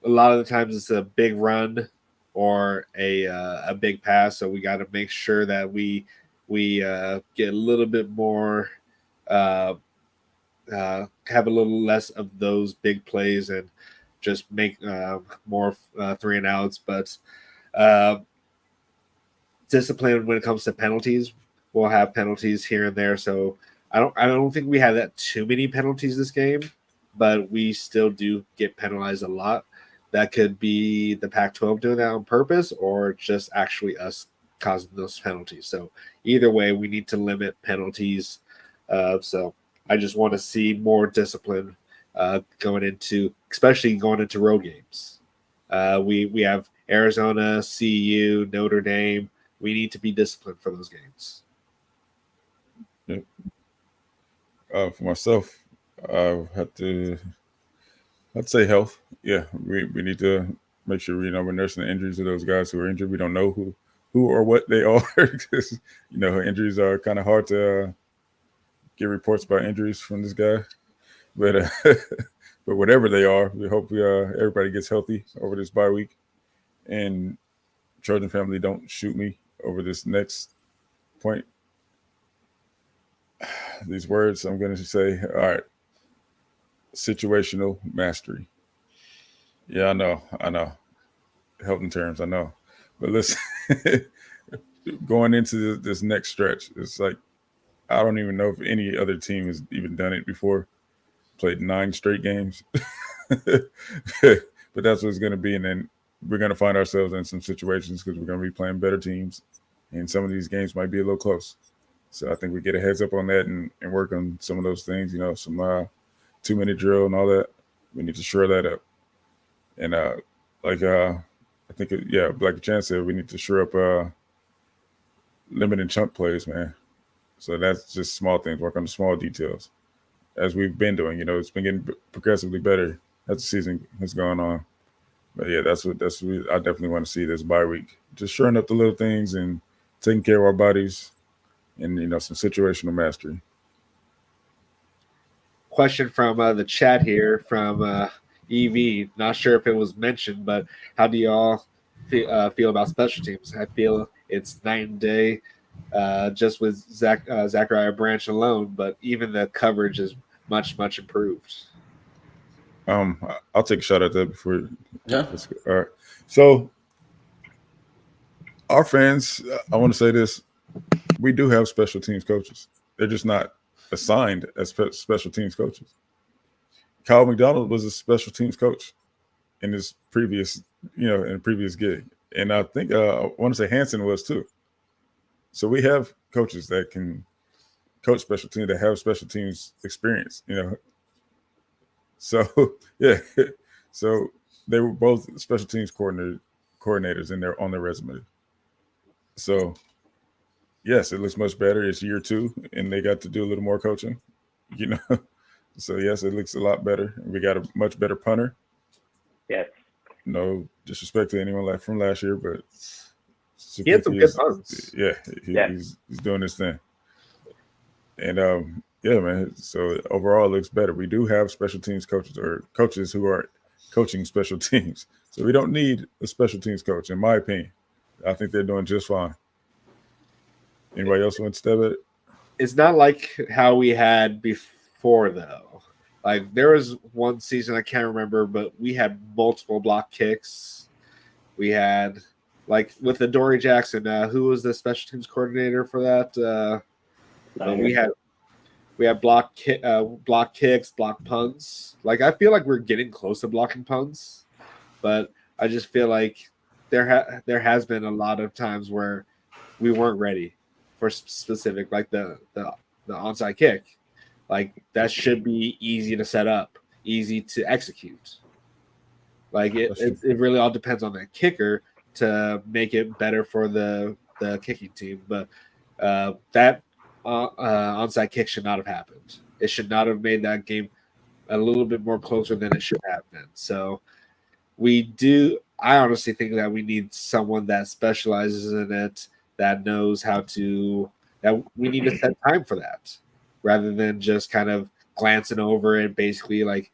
lot of the times it's a big run or a big pass. So we got to make sure that we get a little bit more, have a little less of those big plays and just make more 3-and-outs. But discipline when it comes to penalties, we'll have penalties here and there. So I don't think we had that too many penalties this game, but we still do get penalized a lot. That could be the Pac-12 doing that on purpose, or just actually us causing those penalties. So either way, we need to limit penalties. So I just want to see more discipline especially going into road games. We have Arizona, CU, Notre Dame. We need to be disciplined for those games. Yep. For myself, I'd say health. Yeah, we need to make sure we're nursing the injuries of those guys who are injured. We don't know who who or what they are, because injuries are kind of hard to get reports about injuries from this guy. But but whatever they are, we hope everybody gets healthy over this bye week, and Trojan family don't shoot me over this next point. These words I'm going to say. All right, situational mastery. Yeah, I know. Helping terms, I know. But listen, going into this next stretch, it's like I don't even know if any other team has even done it before. Played 9 straight games. But that's what it's going to be. And then we're going to find ourselves in some situations because we're going to be playing better teams. And some of these games might be a little close. So I think we get a heads up on that and work on some of those things, some 2-minute drill and all that. We need to shore that up. And I think, like Chan said, we need to shore up limited chunk plays, man. So that's just small things, work on the small details. As we've been doing, it's been getting progressively better as the season has gone on. But yeah, that's what I definitely want to see this bye week. Just shoring up the little things and taking care of our bodies and, some situational mastery. Question from the chat here from EV. Not sure if it was mentioned, but how do y'all feel about special teams? I feel it's night and day just with Zachariah Branch alone, but even the coverage is much, much improved. I'll take a shot at that before. Yeah. All right. So our fans, I want to say this. We do have special teams coaches. They're just not assigned as special teams coaches. Kyle McDonald was a special teams coach in his previous, gig. And I think I want to say Hansen was too. So we have coaches that can coach special teams, that have special teams experience, So, yeah. So they were both special teams coordinators on their resume. So, yes, it looks much better. It's year 2, and they got to do a little more coaching, So, yes, it looks a lot better. We got a much better punter. Yes. No disrespect to anyone from last year, but he had some good punts. Yeah, he's doing his thing. And, yeah, man, so overall it looks better. We do have special teams coaches or coaches who are coaching special teams. So we don't need a special teams coach, in my opinion. I think they're doing just fine. Anybody else want to step at it? It's not like how we had before, though. Like, there was one season, I can't remember, but we had multiple block kicks. We had, like, with the Dory Jackson, who was the special teams coordinator for that? We had block kicks, block punts. Like, I feel like we're getting close to blocking punts, but I just feel like there has been a lot of times where we weren't ready for specific, like the onside kick. Like, that should be easy to set up, easy to execute. Like, it really all depends on the kicker to make it better for the kicking team. But that onside kick should not have happened. It should not have made that game a little bit more closer than it should have been. So I honestly think that we need someone that specializes in it, that knows that we need to set time for that rather than just kind of glancing over it, basically like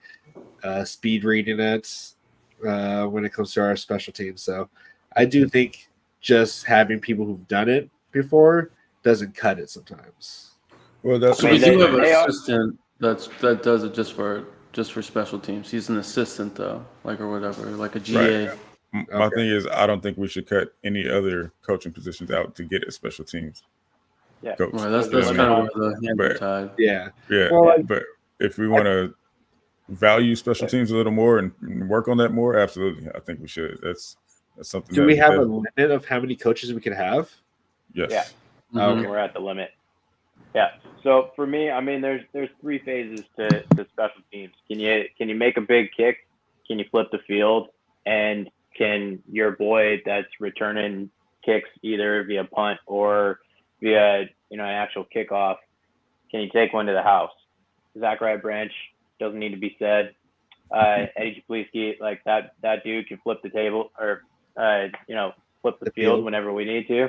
speed reading it when it comes to our special teams. So I do think just having people who've done it before doesn't cut it sometimes. Well, that's so we do have an assistant that does it just for special teams. He's an assistant though, or whatever, like a GA. Right. My thing is, I don't think we should cut any other coaching positions out to get at special teams. Yeah, coach. Right, that's kind of where the hands are tied. Yeah. Well, but if we want to value special teams a little more and work on that more, absolutely, I think we should. That's something. Do we have a limit of how many coaches we can have? Yes. Yeah. Mm-hmm. We're at the limit. Yeah. So for me, I mean, there's 3 phases to special teams. Can you make a big kick? Can you flip the field? And can your boy that's returning kicks either via punt or via an actual kickoff, can you take one to the house? Zachariah Branch doesn't need to be said. Eddie Japliski, like that dude can flip the table or flip the field whenever we need to.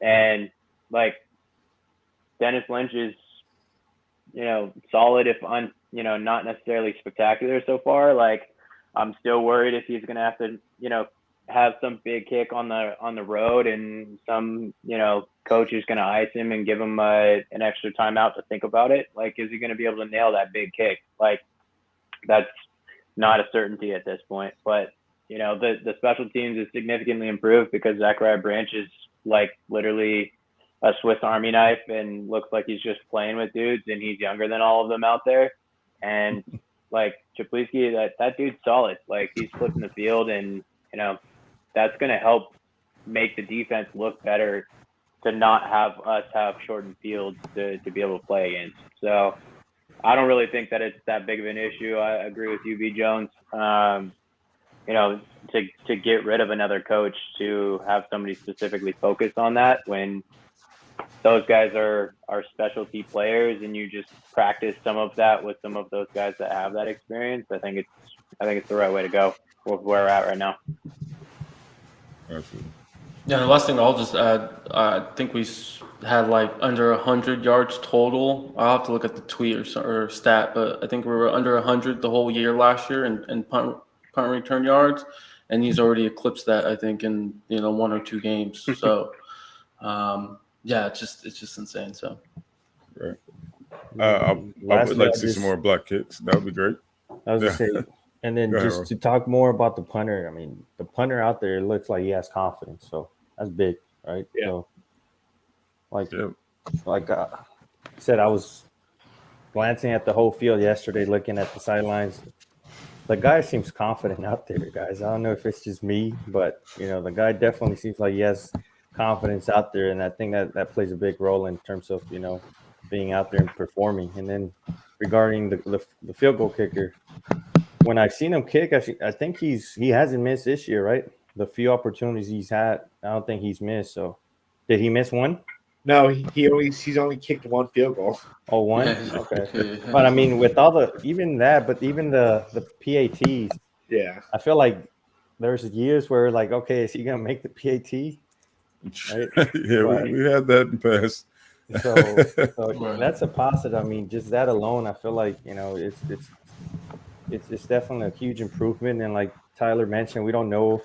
And like Dennis Lynch is, solid if not necessarily spectacular so far. Like I'm still worried if he's gonna have to, have some big kick on the road and some, coach is gonna ice him and give him an extra timeout to think about it. Like, is he gonna be able to nail that big kick? Like, that's not a certainty at this point. But the special teams is significantly improved because Zachariah Branch is like literally a Swiss Army knife and looks like he's just playing with dudes, and he's younger than all of them out there. And like Czaplicki, that dude's solid. Like he's flipping the field, and that's going to help make the defense look better to not have us have shortened fields to be able to play against. So I don't really think that it's that big of an issue. I agree with you, B. Jones. To get rid of another coach, to have somebody specifically focused on that when those guys are specialty players, and you just practice some of that with some of those guys that have that experience. I think it's the right way to go with where we're at right now. Absolutely. Yeah, the last thing I'll just add, I think we had like under 100 yards total. I'll have to look at the tweet or stat, but I think we were under 100 the whole year last year in punt return yards, and he's already eclipsed that, I think, in 1 or 2 games. So yeah, it's just insane. So right. I would like to see some more block kicks. That would be great. I was just saying, and then just to talk more about the punter. I mean, the punter out there, it looks like he has confidence, so that's big, right? Yeah. So, like I said, I was glancing at the whole field yesterday, looking at the sidelines. The guy seems confident out there, guys. I don't know if it's just me, but the guy definitely seems like he has confidence out there, and I think that plays a big role in terms of being out there and performing. And then regarding the field goal kicker, when I've seen him kick, I think he hasn't missed this year, right? The few opportunities he's had, I don't think he's missed. So did he miss one? No, he's only kicked one field goal. Oh, one? Yeah. Okay. But I mean, with all even the PATs, yeah, I feel like there's years where like, okay, is he gonna make the PAT? Right? Yeah, we had that in the past. So that's a positive. I mean, just that alone, I feel like it's definitely a huge improvement. And like Tyler mentioned, we don't know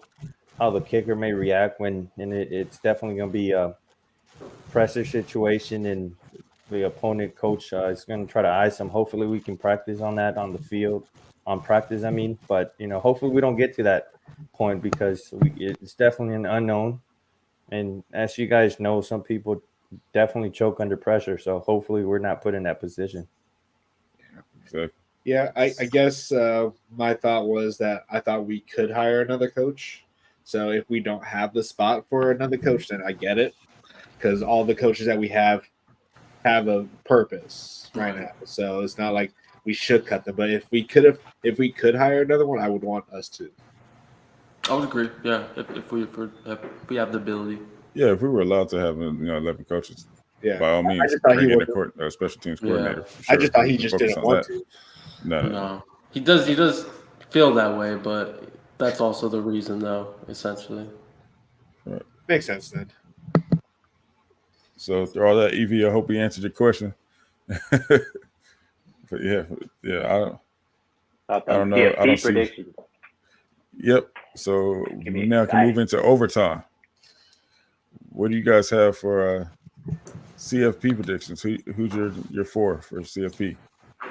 how the kicker may react and it's definitely going to be a pressure situation, and the opponent coach is going to try to ice him. Hopefully we can practice on that on the field, practice. I mean, but hopefully we don't get to that point because it's definitely an unknown. And as you guys know, some people definitely choke under pressure. So hopefully we're not put in that position. Exactly. Yeah, I guess my thought was that I thought we could hire another coach. So if we don't have the spot for another coach, then I get it, because all the coaches that we have a purpose right now. So it's not like we should cut them. But if we could hire another one, I would want us to. I would agree. Yeah, if we have the ability. Yeah, if we were allowed to have 11 coaches, yeah, by all means, bring in a special teams coordinator. Yeah. Sure. I just thought he just didn't want to. No, he does feel that way, but that's also the reason, though. Essentially, right. Makes sense then. So through all that, Evie, I hope he answered your question. But yeah, I don't know. I don't see. Yep. So we now can move into overtime. What do you guys have for CFP predictions? Who's your 4 for CFP?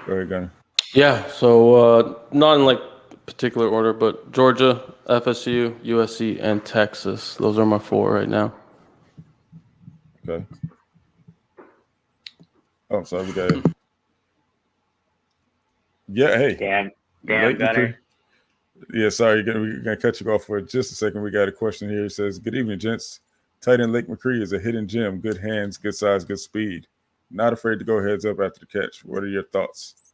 Go ahead, Gunner. Yeah. So not in like particular order, but Georgia, FSU, USC, and Texas. Those are my 4 right now. Okay. Oh, sorry, we got it. Yeah, hey. Damn, Gunner. Yeah, sorry, we're gonna cut you off for just a second. We got a question here. It says, "Good evening, gents. Tight end Lake McCree is a hidden gem. Good hands, good size, good speed. Not afraid to go heads up after the catch. What are your thoughts?"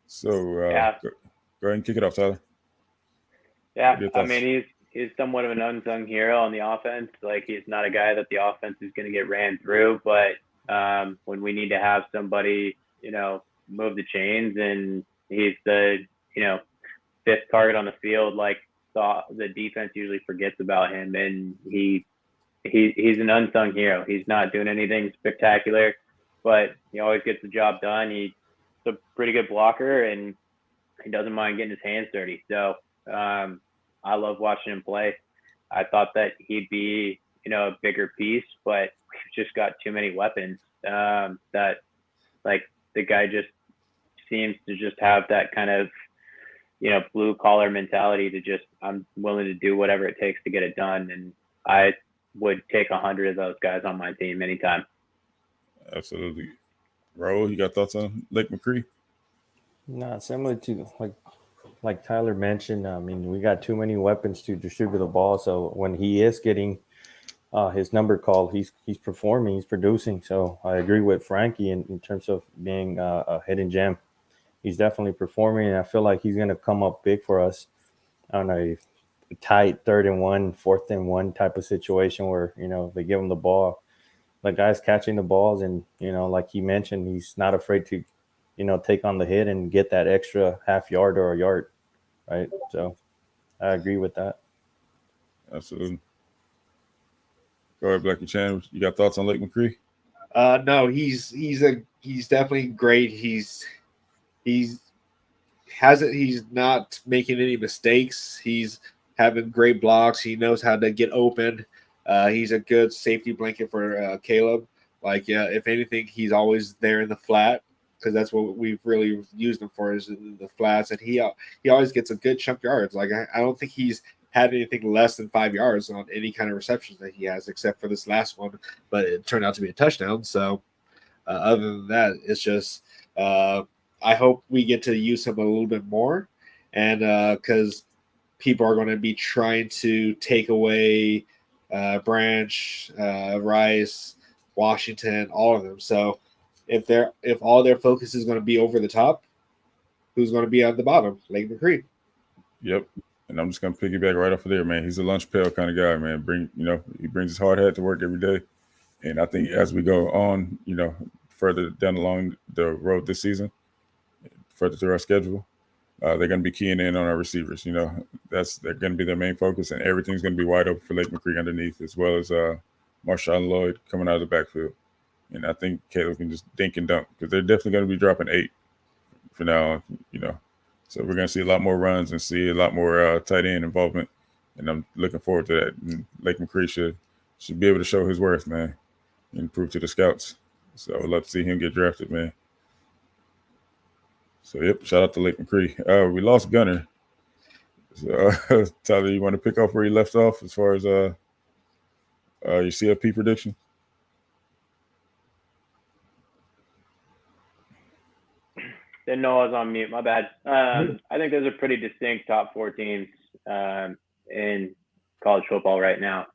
So go ahead and kick it off, Tyler. Yeah, I mean he's somewhat of an unsung hero on the offense. Like, he's not a guy that the offense is going to get ran through, but when we need to have somebody, move the chains, and he's the 5th target on the field, like, the defense usually forgets about him, and he's an unsung hero. He's not doing anything spectacular, but he always gets the job done. He's a pretty good blocker, and he doesn't mind getting his hands dirty. So I love watching him play. I thought that he'd be, a bigger piece, but we've just got too many weapons that, like, the guy just seems to just have that kind of, blue collar mentality to just, I'm willing to do whatever it takes to get it done. And I would take 100 of those guys on my team anytime. Absolutely. Raul, you got thoughts on Lake McCree? No, similar to like Tyler mentioned. I mean, we got too many weapons to distribute the ball. So when he is getting his number called, he's performing, he's producing. So I agree with Frankie in terms of being a hidden gem. He's definitely performing, and I feel like he's going to come up big for us on a tight 3rd and 1, 4th and 1 type of situation where, they give him the ball. The guy's catching the balls, and, like he mentioned, he's not afraid to, take on the hit and get that extra half yard or a yard, right? So I agree with that. Absolutely. Go ahead, Blackie Chan. You got thoughts on Lake McCree? No, he's definitely great. He's not making any mistakes. He's having great blocks. He knows how to get open. He's a good safety blanket for Caleb. Like, if anything, he's always there in the flat, because that's what we've really used him for, is in the flats. And he always gets a good chunk yards. Like, I don't think he's had anything less than 5 yards on any kind of receptions that he has, except for this last one, but it turned out to be a touchdown. So other than that, it's just I hope we get to use him a little bit more, and because people are going to be trying to take away Branch, Rice, Washington, all of them. So if all their focus is going to be over the top, who's going to be at the bottom? Lake McCree. Yep. And I'm just going to piggyback right off of there, man. He's a lunch pail kind of guy, man. He brings his hard hat to work every day. And I think as we go on, further down along the road this season, further through our schedule, they're going to be keying in on our receivers. They're going to be their main focus, and everything's going to be wide open for Lake McCree underneath, as well as Marshawn Lloyd coming out of the backfield. And I think Caleb can just dink and dunk, because they're definitely going to be dropping 8 for now, So we're going to see a lot more runs and see a lot more tight end involvement, and I'm looking forward to that. And Lake McCree should be able to show his worth, man, and prove to the scouts. So I would love to see him get drafted, man. So, yep, shout out to Lake McCree. We lost Gunner. So, Tyler, you want to pick up where you left off as far as your CFP prediction? Didn't know I was on mute. My bad. I think those are pretty distinct top 4 teams in college football right now.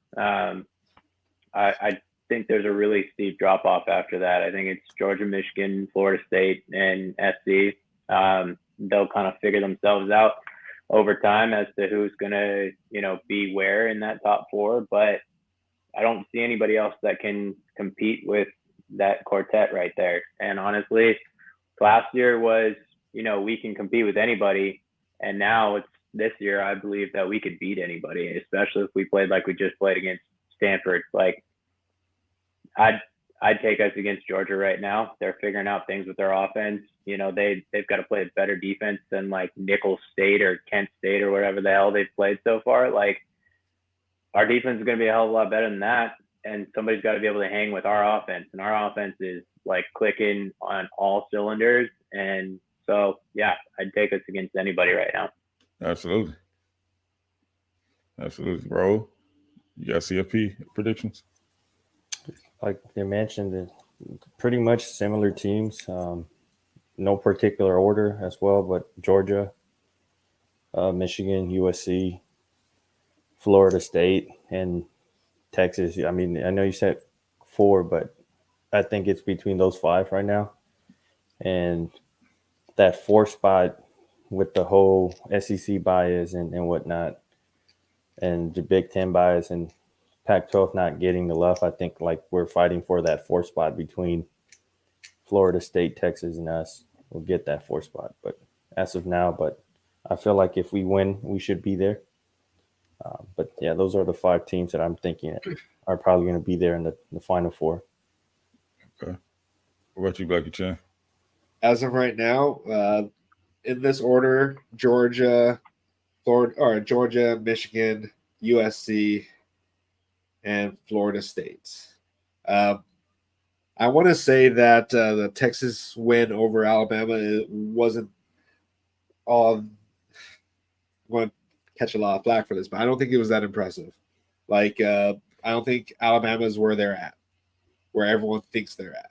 I think there's a really steep drop off after that. I think it's Georgia, Michigan, Florida State, and SC. They'll kind of figure themselves out over time as to who's going to, be where in that top 4. But I don't see anybody else that can compete with that quartet right there. And honestly, last year was, we can compete with anybody. And now it's this year, I believe that we could beat anybody, especially if we played like we just played against Stanford. Like, I'd take us against Georgia right now. They're figuring out things with their offense. They've got to play a better defense than like Nicholls State or Kent State or whatever the hell they've played so far. Like, our defense is going to be a hell of a lot better than that. And somebody's got to be able to hang with our offense. And our offense is like clicking on all cylinders. And so, yeah, I'd take us against anybody right now. Absolutely. Raul, you got CFP predictions? Like they mentioned, pretty much similar teams. No particular order as well, but Georgia, Michigan, USC, Florida State, and Texas. I mean, I know you said 4, but I think it's between those 5 right now. And that 4 spot with the whole SEC bias and whatnot, and the Big Ten bias and Pac-12 not getting the love, I think like we're fighting for that 4 spot between Florida State, Texas, and us. We'll get that 4 spot, but as of now, I feel like if we win, we should be there. But yeah, those are the 5 teams that I'm thinking are probably going to be there in the Final Four. Okay. What about you, Blackie Chan? As of right now, in this order: Georgia, Georgia, Michigan, USC, and Florida State. I want to say that the Texas win over Alabama wasn't all. I'm going to catch a lot of flack for this, but I don't think it was that impressive. Like, I don't think Alabama is where they're at, where everyone thinks they're at.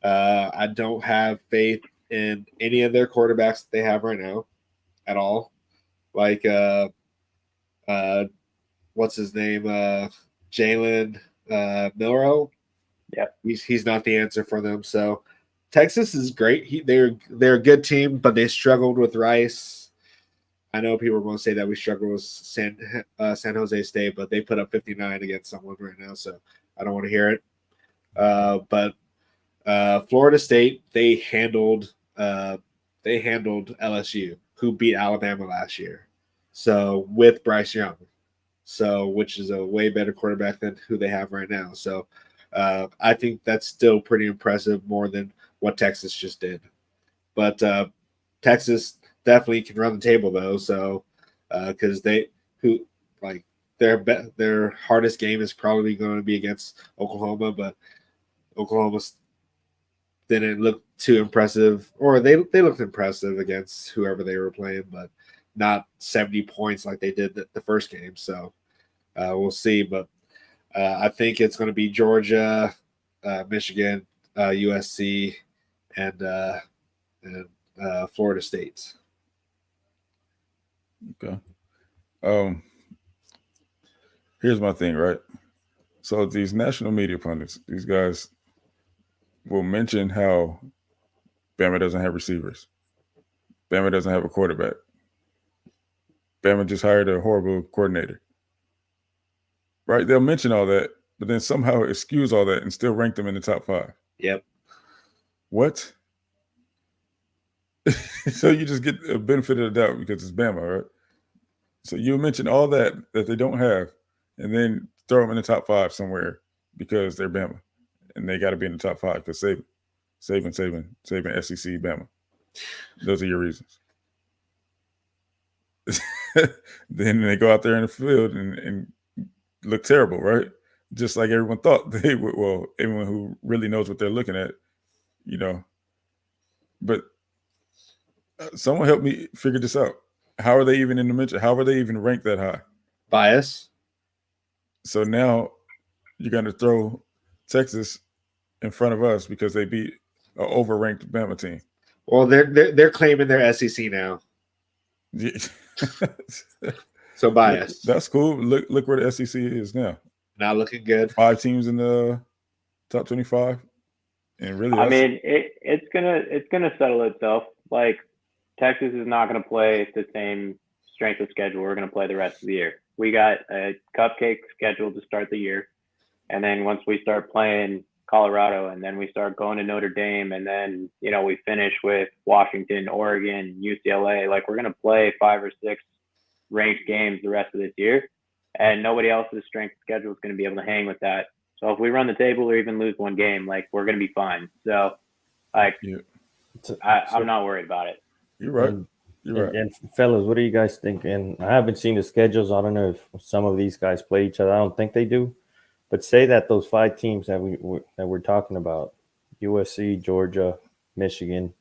I don't have faith in any of their quarterbacks that they have right now at all. Like, what's his name? Jalen Milroe. Yep. He's not the answer for them. So Texas is great. They're a good team, but they struggled with Rice. I know people are going to say that we struggle with San Jose State, but they put up 59 against someone right now, so I don't want to hear it. But Florida State, they handled LSU, who beat Alabama last year. So with Bryce Young, which is a way better quarterback than who they have right now. So I think that's still pretty impressive, more than what Texas just did. But Texas definitely can run the table though. So because their hardest game is probably going to be against Oklahoma, but Oklahoma didn't look too impressive, or they looked impressive against whoever they were playing, but not 70 points like they did the first game. So we'll see. But I think it's going to be Georgia, Michigan, USC, and Florida State. Okay. Here's my thing, right? So these national media pundits, these guys will mention how Bama doesn't have receivers. Bama doesn't have a quarterback. Bama just hired a horrible coordinator. Right? They'll mention all that, but then somehow excuse all that and still rank them in the top 5. Yep. What? So you just get a benefit of the doubt because it's Bama, right? So you mention all that they don't have, and then throw them in the top 5 somewhere because they're Bama, and they got to be in the top 5 because Saban, SEC, Bama. Those are your reasons. Then they go out there in the field and look terrible, right? Just like everyone thought they would. Well, everyone who really knows what they're looking at, But someone help me figure this out. How are they even in the mention? How are they even ranked that high? Bias. So now you're going to throw Texas in front of us because they beat an overranked Bama team. Well, they're claiming their SEC now. Yeah. So bias. That's cool. Look where the SEC is now. Not looking good. 5 teams in the top 25, and really, I mean, it's gonna settle itself. Like, Texas is not gonna play the same strength of schedule we're gonna play the rest of the year. We got a cupcake schedule to start the year, and then once we start playing Colorado, and then we start going to Notre Dame, and then we finish with Washington, Oregon, UCLA. Like, we're gonna play 5 or 6 ranked games the rest of this year, and nobody else's strength schedule is going to be able to hang with that. So if we run the table or even lose 1 game, like, we're going to be fine. So, like, yeah. I'm not worried about it. You're right. You're right. And fellas, what do you guys think? And I haven't seen the schedules. I don't know if some of these guys play each other. I don't think they do. But say that those 5 teams that we're talking about, USC, Georgia, Michigan,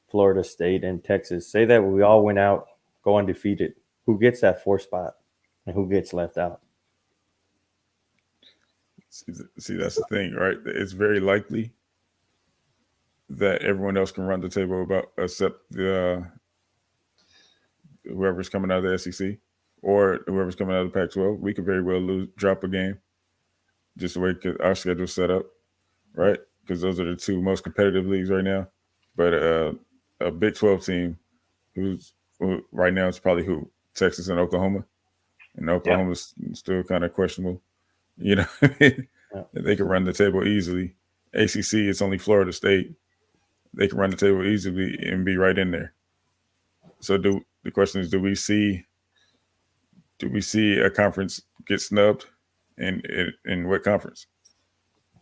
Florida State, and Texas, say that we all went out, go undefeated. Who gets that 4th spot and who gets left out? See, that's the thing, right? It's very likely that everyone else can run the table except whoever's coming out of the SEC or whoever's coming out of the Pac-12. We could very well drop a game just the way our schedule's set up, right? Because those are the 2 most competitive leagues right now. But a Big 12 team who right now it's probably Texas and Oklahoma. And Oklahoma's still kind of questionable. Yeah. They can run the table easily. ACC, it's only Florida State. They can run the table easily and be right in there. So the question is, do we see do we see a conference get snubbed? In what conference?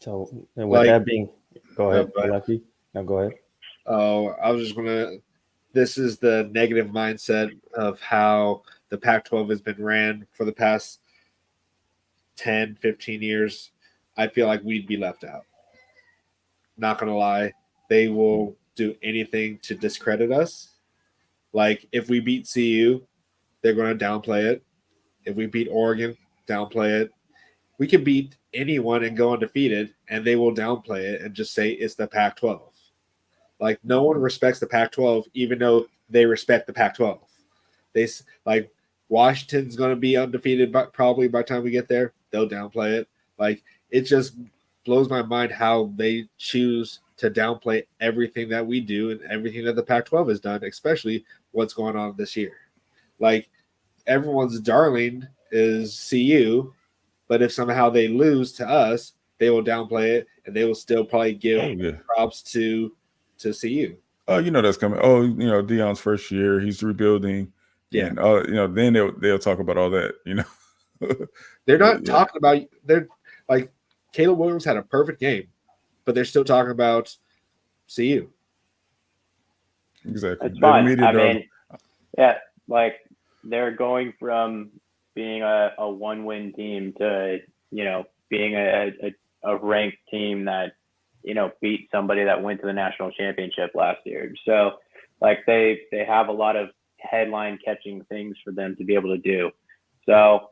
So with that being, go ahead, but- Lucky. No, go ahead. Oh, I was just gonna. This is the negative mindset of how the Pac-12 has been ran for the past 10, 15 years. I feel like we'd be left out. Not gonna lie, they will do anything to discredit us. Like if we beat CU, they're gonna downplay it. If we beat Oregon, downplay it. We can beat anyone and go undefeated, and they will downplay it and just say it's the Pac-12. Like no one respects the Pac-12, even though they respect the Pac-12. They like Washington's going to be undefeated, but probably by the time we get there, they'll downplay it. Like it just blows my mind how they choose to downplay everything that we do and everything that the Pac-12 has done, especially what's going on this year. Like everyone's darling is CU, but if somehow they lose to us, they will downplay it and they will still probably give props to CU. Oh, that's coming. Oh, Deion's first year, he's rebuilding. Yeah. And then they'll talk about all that. They're not talking about. They're like Caleb Williams had a perfect game, but they're still talking about CU. Exactly. It's fine. I mean, yeah, like they're going from being a one-win team to being a ranked team that beat somebody that went to the national championship last year. So like they have a lot of headline catching things for them to be able to do. So,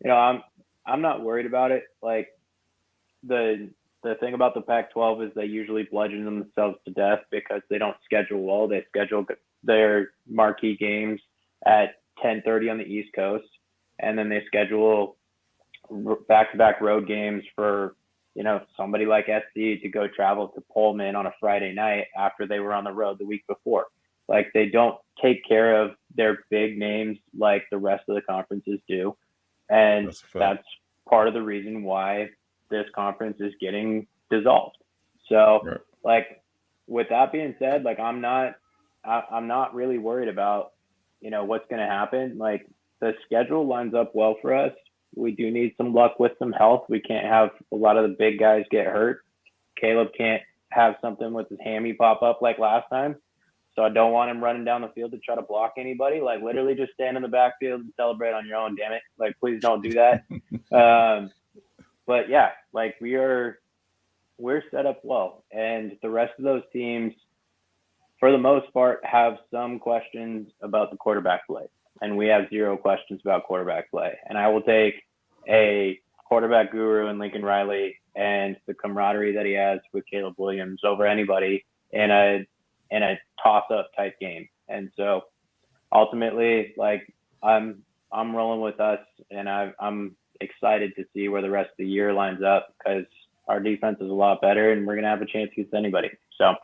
I'm not worried about it. Like the thing about the Pac-12 is they usually bludgeon themselves to death because they don't schedule well. They schedule their marquee games at 10:30 on the East Coast, and then they schedule back-to-back road games for somebody like SC to go travel to Pullman on a Friday night after they were on the road the week before. Like they don't take care of their big names like the rest of the conferences do. And that's part of the reason why this conference is getting dissolved. So like with that being said, like I'm not really worried about, what's going to happen. Like the schedule lines up well for us. We do need some luck with some health. We can't have a lot of the big guys get hurt. Caleb can't have something with his hammy pop up like last time. So I don't want him running down the field to try to block anybody. Like literally just stand in the backfield and celebrate on your own, damn it. Like please don't do that. But yeah, like we're set up well. And the rest of those teams, for the most part, have some questions about the quarterback play. And we have zero questions about quarterback play. And I will take a quarterback guru in Lincoln Riley and the camaraderie that he has with Caleb Williams over anybody in a toss-up type game. And so ultimately, like I'm rolling with us, and I'm excited to see where the rest of the year lines up because our defense is a lot better, and we're gonna have a chance against anybody. So,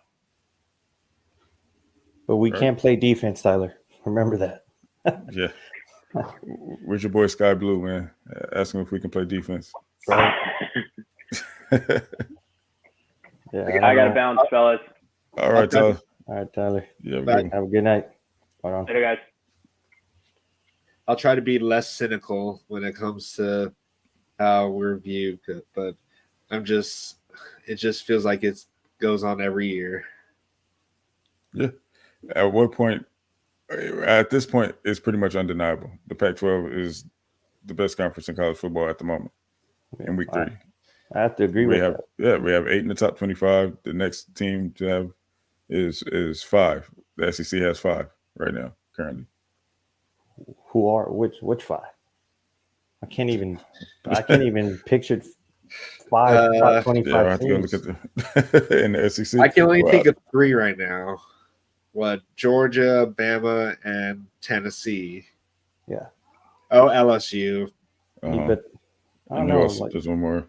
but we can't play defense, Tyler. Remember that. Yeah. Where's your boy Sky Blue, man? Ask him if we can play defense. Right. I got to bounce, fellas. All right, Tyler. All right, Tyler. Yeah, have a good night. Hold on. Later, guys. I'll try to be less cynical when it comes to how we're viewed, but it just feels like it goes on every year. Yeah. At what point? At this point, it's pretty much undeniable. The Pac-12 is the best conference in college football at the moment in week 3. I have to agree with that. Yeah, we have 8 in the top 25. The next team to have is 5. The SEC has 5 right now, currently. Who are which 5? I can't even picture 5 top 25 I have to go teams. look at the in the SEC. I can only think of 3 right now. Georgia, Bama, and Tennessee. Yeah. Oh, LSU. But I don't know. know. There's one more.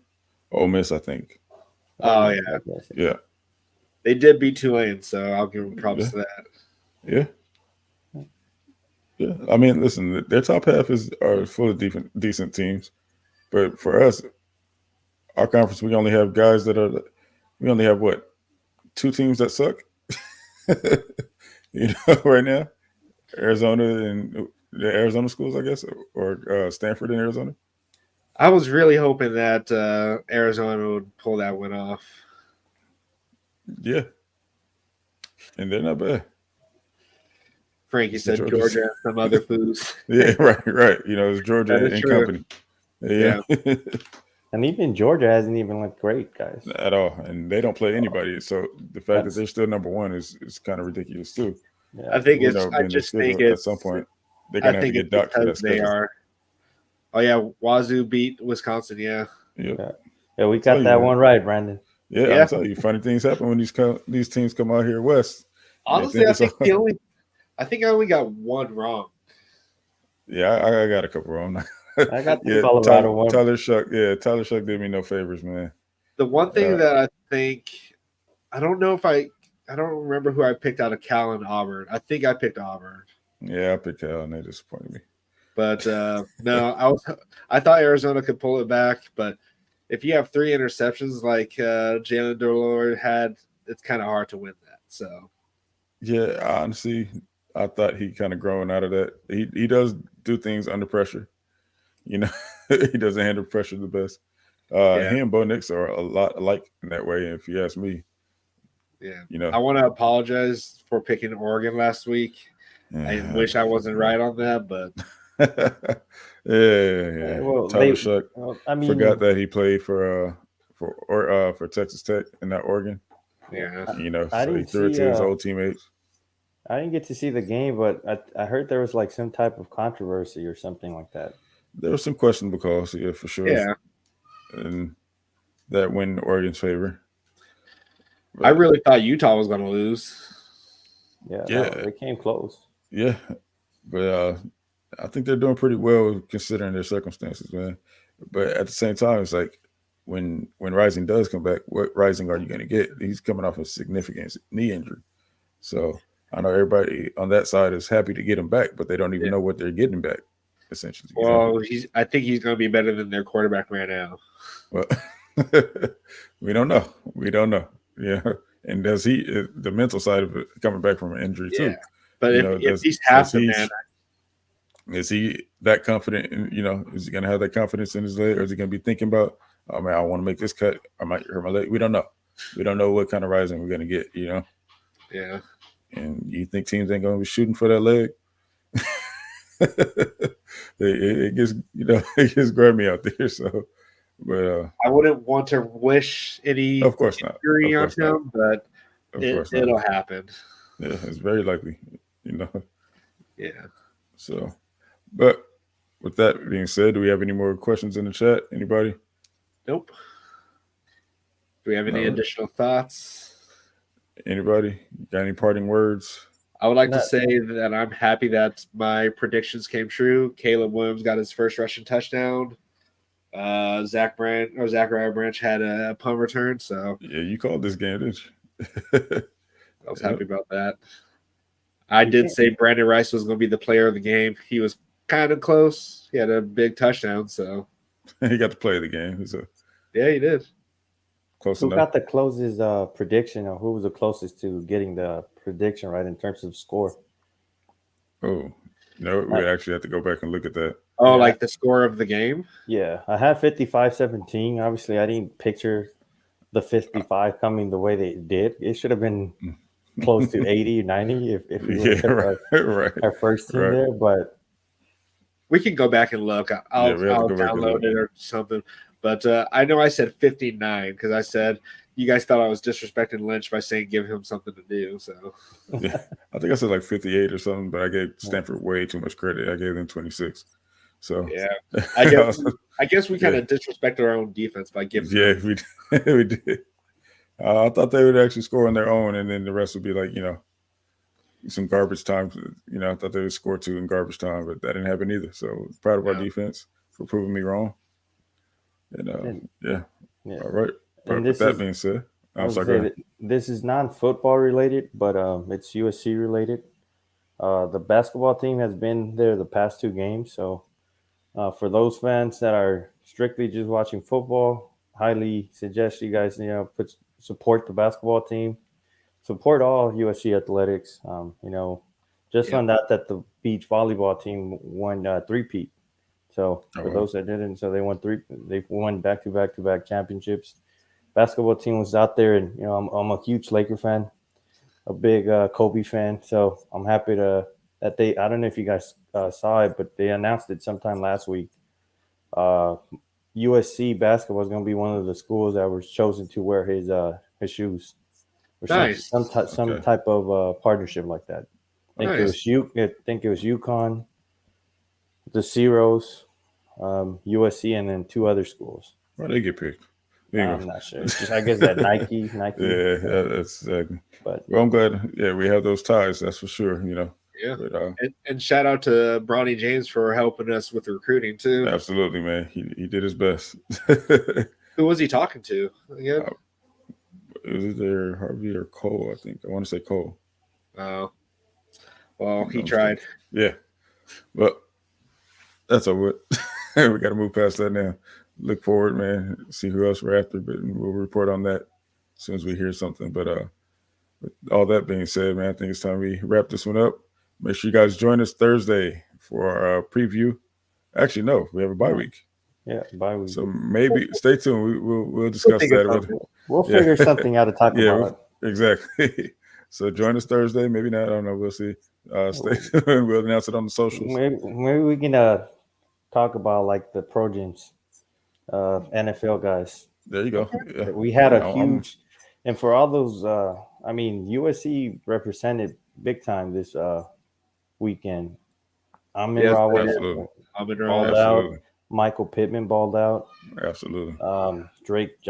Ole Miss, I think. Oh, yeah. Yeah. They did beat Tulane, so I'll give them props to that. Yeah. Yeah. I mean, listen, their top half are full of decent teams. But for us, our conference, we only have guys we only have 2 teams that suck? Right now, Arizona and the Arizona schools, I guess, or Stanford in Arizona. I was really hoping that Arizona would pull that one off. Yeah, and they're not bad. Frankie said Georgia's- Georgia and some other foods. Yeah, right. It's Georgia That is and true. company. Yeah. And even Georgia hasn't even looked great, guys. At all, and they don't play anybody. So the fact that they're still number one is kind of ridiculous too. Yeah. I think it's. You know, I being just their think schedule, it's. at some point they're I gonna have to think get it's docked for that because they schedule. are. Oh yeah, Wazoo beat Wisconsin. Yeah. Yep. Yeah, we got that one right, Brandon. Yeah, Yeah. I'm telling you, funny things happen when these teams come out here west. Honestly, I think I only got one wrong. Yeah, I got a couple wrong. I got the Colorado one. Tyler Shuck did me no favors, man. The one thing that I think, I don't remember who I picked out of Cal and Auburn. I think I picked Auburn. Yeah, I picked Cal, and they disappointed me. But no, I thought Arizona could pull it back. But if you have 3 interceptions like Jalen Delore had, it's kind of hard to win that. So yeah, honestly, I thought he kind of growing out of that. He does do things under pressure. You know, he doesn't handle pressure the best. He and Bo Nix are a lot alike in that way, if you ask me. Yeah. You know, I want to apologize for picking Oregon last week. Yeah. I wish I wasn't right on that, but yeah. Well, Tyler Shuck forgot that he played for Texas Tech in that Oregon. Yeah. You know, so he threw it to his old teammates. I didn't get to see the game, but I heard there was like some type of controversy or something like that. There was some questionable calls, yeah, for sure. Yeah. And that went in Oregon's favor. But I really thought Utah was going to lose. Yeah. They came close. Yeah. But I think they're doing pretty well considering their circumstances, man. But at the same time, it's like when Rising does come back, what Rising are you going to get? He's coming off a significant knee injury. So I know everybody on that side is happy to get him back, but they don't even know what they're getting back, essentially. Well, I think he's going to be better than their quarterback right now. Well, we don't know. Yeah. And does the mental side of it coming back from an injury too? But if he's half the man, is he that confident? Is he going to have that confidence in his leg, or is he going to be thinking about, oh man, I want to make this cut, I might hurt my leg? We don't know. We don't know what kind of Rising we're going to get. Yeah. And you think teams ain't going to be shooting for that leg? it gets grimy out there. So, but I wouldn't want to wish any of course not injury on him, but it'll happen. Yeah, it's very likely. Yeah. So, but with that being said, do we have any more questions in the chat? Anybody? Nope. Do we have any additional thoughts? Anybody got any parting words? I would like to say that I'm happy that my predictions came true. Caleb Williams got his first rushing touchdown. Zachariah Branch had a punt return. So yeah, you called this game, didn't you? I was happy about that. I did say Brandon Rice was going to be the player of the game. He was kind of close. He had a big touchdown, so he got to play the game. Yeah, he did. Close Who enough. got the closest prediction, or who was the closest to getting the prediction right in terms of score? Oh, no, we actually have to go back and look at that. Oh, yeah. Like the score of the game? Yeah, I had 55-17. Obviously, I didn't picture the 55 coming the way they did. It should have been close to 80, 90 if we would have our first team there. But we can go back and look. I'll download it or something. But I know I said 59 because I said you guys thought I was disrespecting Lynch by saying give him something to do. So yeah, I think I said like 58 or something, but I gave Stanford way too much credit. I gave them 26. So yeah, I guess we kind of disrespected our own defense by giving. Yeah, we did. I thought they would actually score on their own, and then the rest would be like some garbage time. I thought they would score 2 in garbage time, but that didn't happen either. So proud of our defense for proving me wrong. And yeah. All right. But with that being said, I'm sorry. This is non-football related, but it's USC related. The basketball team has been there the past 2 games, so for those fans that are strictly just watching football, highly suggest you guys support the basketball team, support all USC athletics. Just found out that the beach volleyball team won 3-peat. So for those that didn't, so they won back-to-back championships. Basketball team was out there, and I'm a huge Laker fan, a big Kobe fan. So I'm happy that they. I don't know if you guys saw it, but they announced it sometime last week. USC basketball is going to be one of the schools that was chosen to wear his shoes. Or Nice. Some type of partnership like that. I think it was UConn, the Ceros, USC, and then 2 other schools. Why they get picked? I'm not sure. It's just, I guess that Nike. Yeah, that's exactly. But well, I'm glad. Yeah, we have those ties. That's for sure. Yeah. But, and shout out to Bronny James for helping us with recruiting too. Absolutely, man. He did his best. Who was he talking to again? Is it there Harvey or Cole? I think I want to say Cole. Oh, well, he tried. Yeah, but that's over. We got to move past that now. Look forward, man. See who else we're after, but we'll report on that as soon as we hear something. But with all that being said, man, I think it's time we wrap this one up. Make sure you guys join us Thursday for our preview. Actually, no, we have a bye week. Yeah, bye week. So maybe stay tuned. We'll discuss that. We'll figure something out to talk about. Exactly. So join us Thursday. Maybe not. I don't know. We'll see. Stay tuned. We'll announce it on the socials. Maybe we can talk about like the Pro Gyms, NFL guys. There you go. Yeah. We had a huge, and for all those, USC represented big time this weekend. Amon-Ra balled out. Michael Pittman balled out. Absolutely. Drake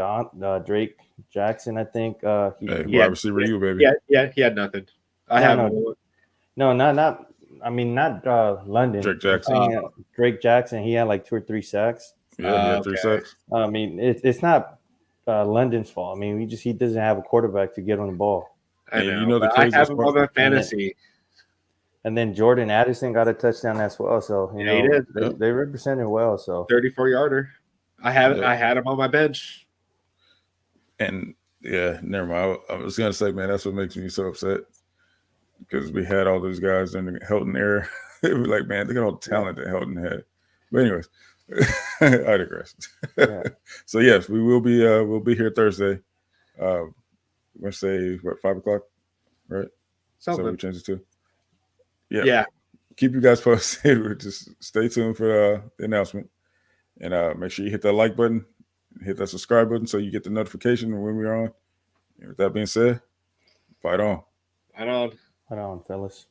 Jackson, I think. Wide receiver, you baby. Yeah, he had nothing. Not London. Drake Jackson. Drake Jackson. He had like 2 or 3 sacks. Yeah, he had 3 sacks. I mean, it's not London's fault. I mean, he doesn't have a quarterback to get on the ball. I know. I have him on my fantasy. And then Jordan Addison got a touchdown as well. So he did. They represented well. So 34-yarder. I had him on my bench. And yeah, never mind. I was gonna say, man, that's what makes me so upset because we had all those guys in the Helton era. It was like, man, look at all the talent that Helton had. But anyways, I digress. Yeah. So yes, we will be. We'll be here Thursday. We're gonna say 5:00, right? Something. So we change it to. Yeah. Keep you guys posted. Just stay tuned for the announcement. And make sure you hit that like button, hit that subscribe button so you get the notification when we're on. And with that being said, fight on. Fight on. Fight on, fellas.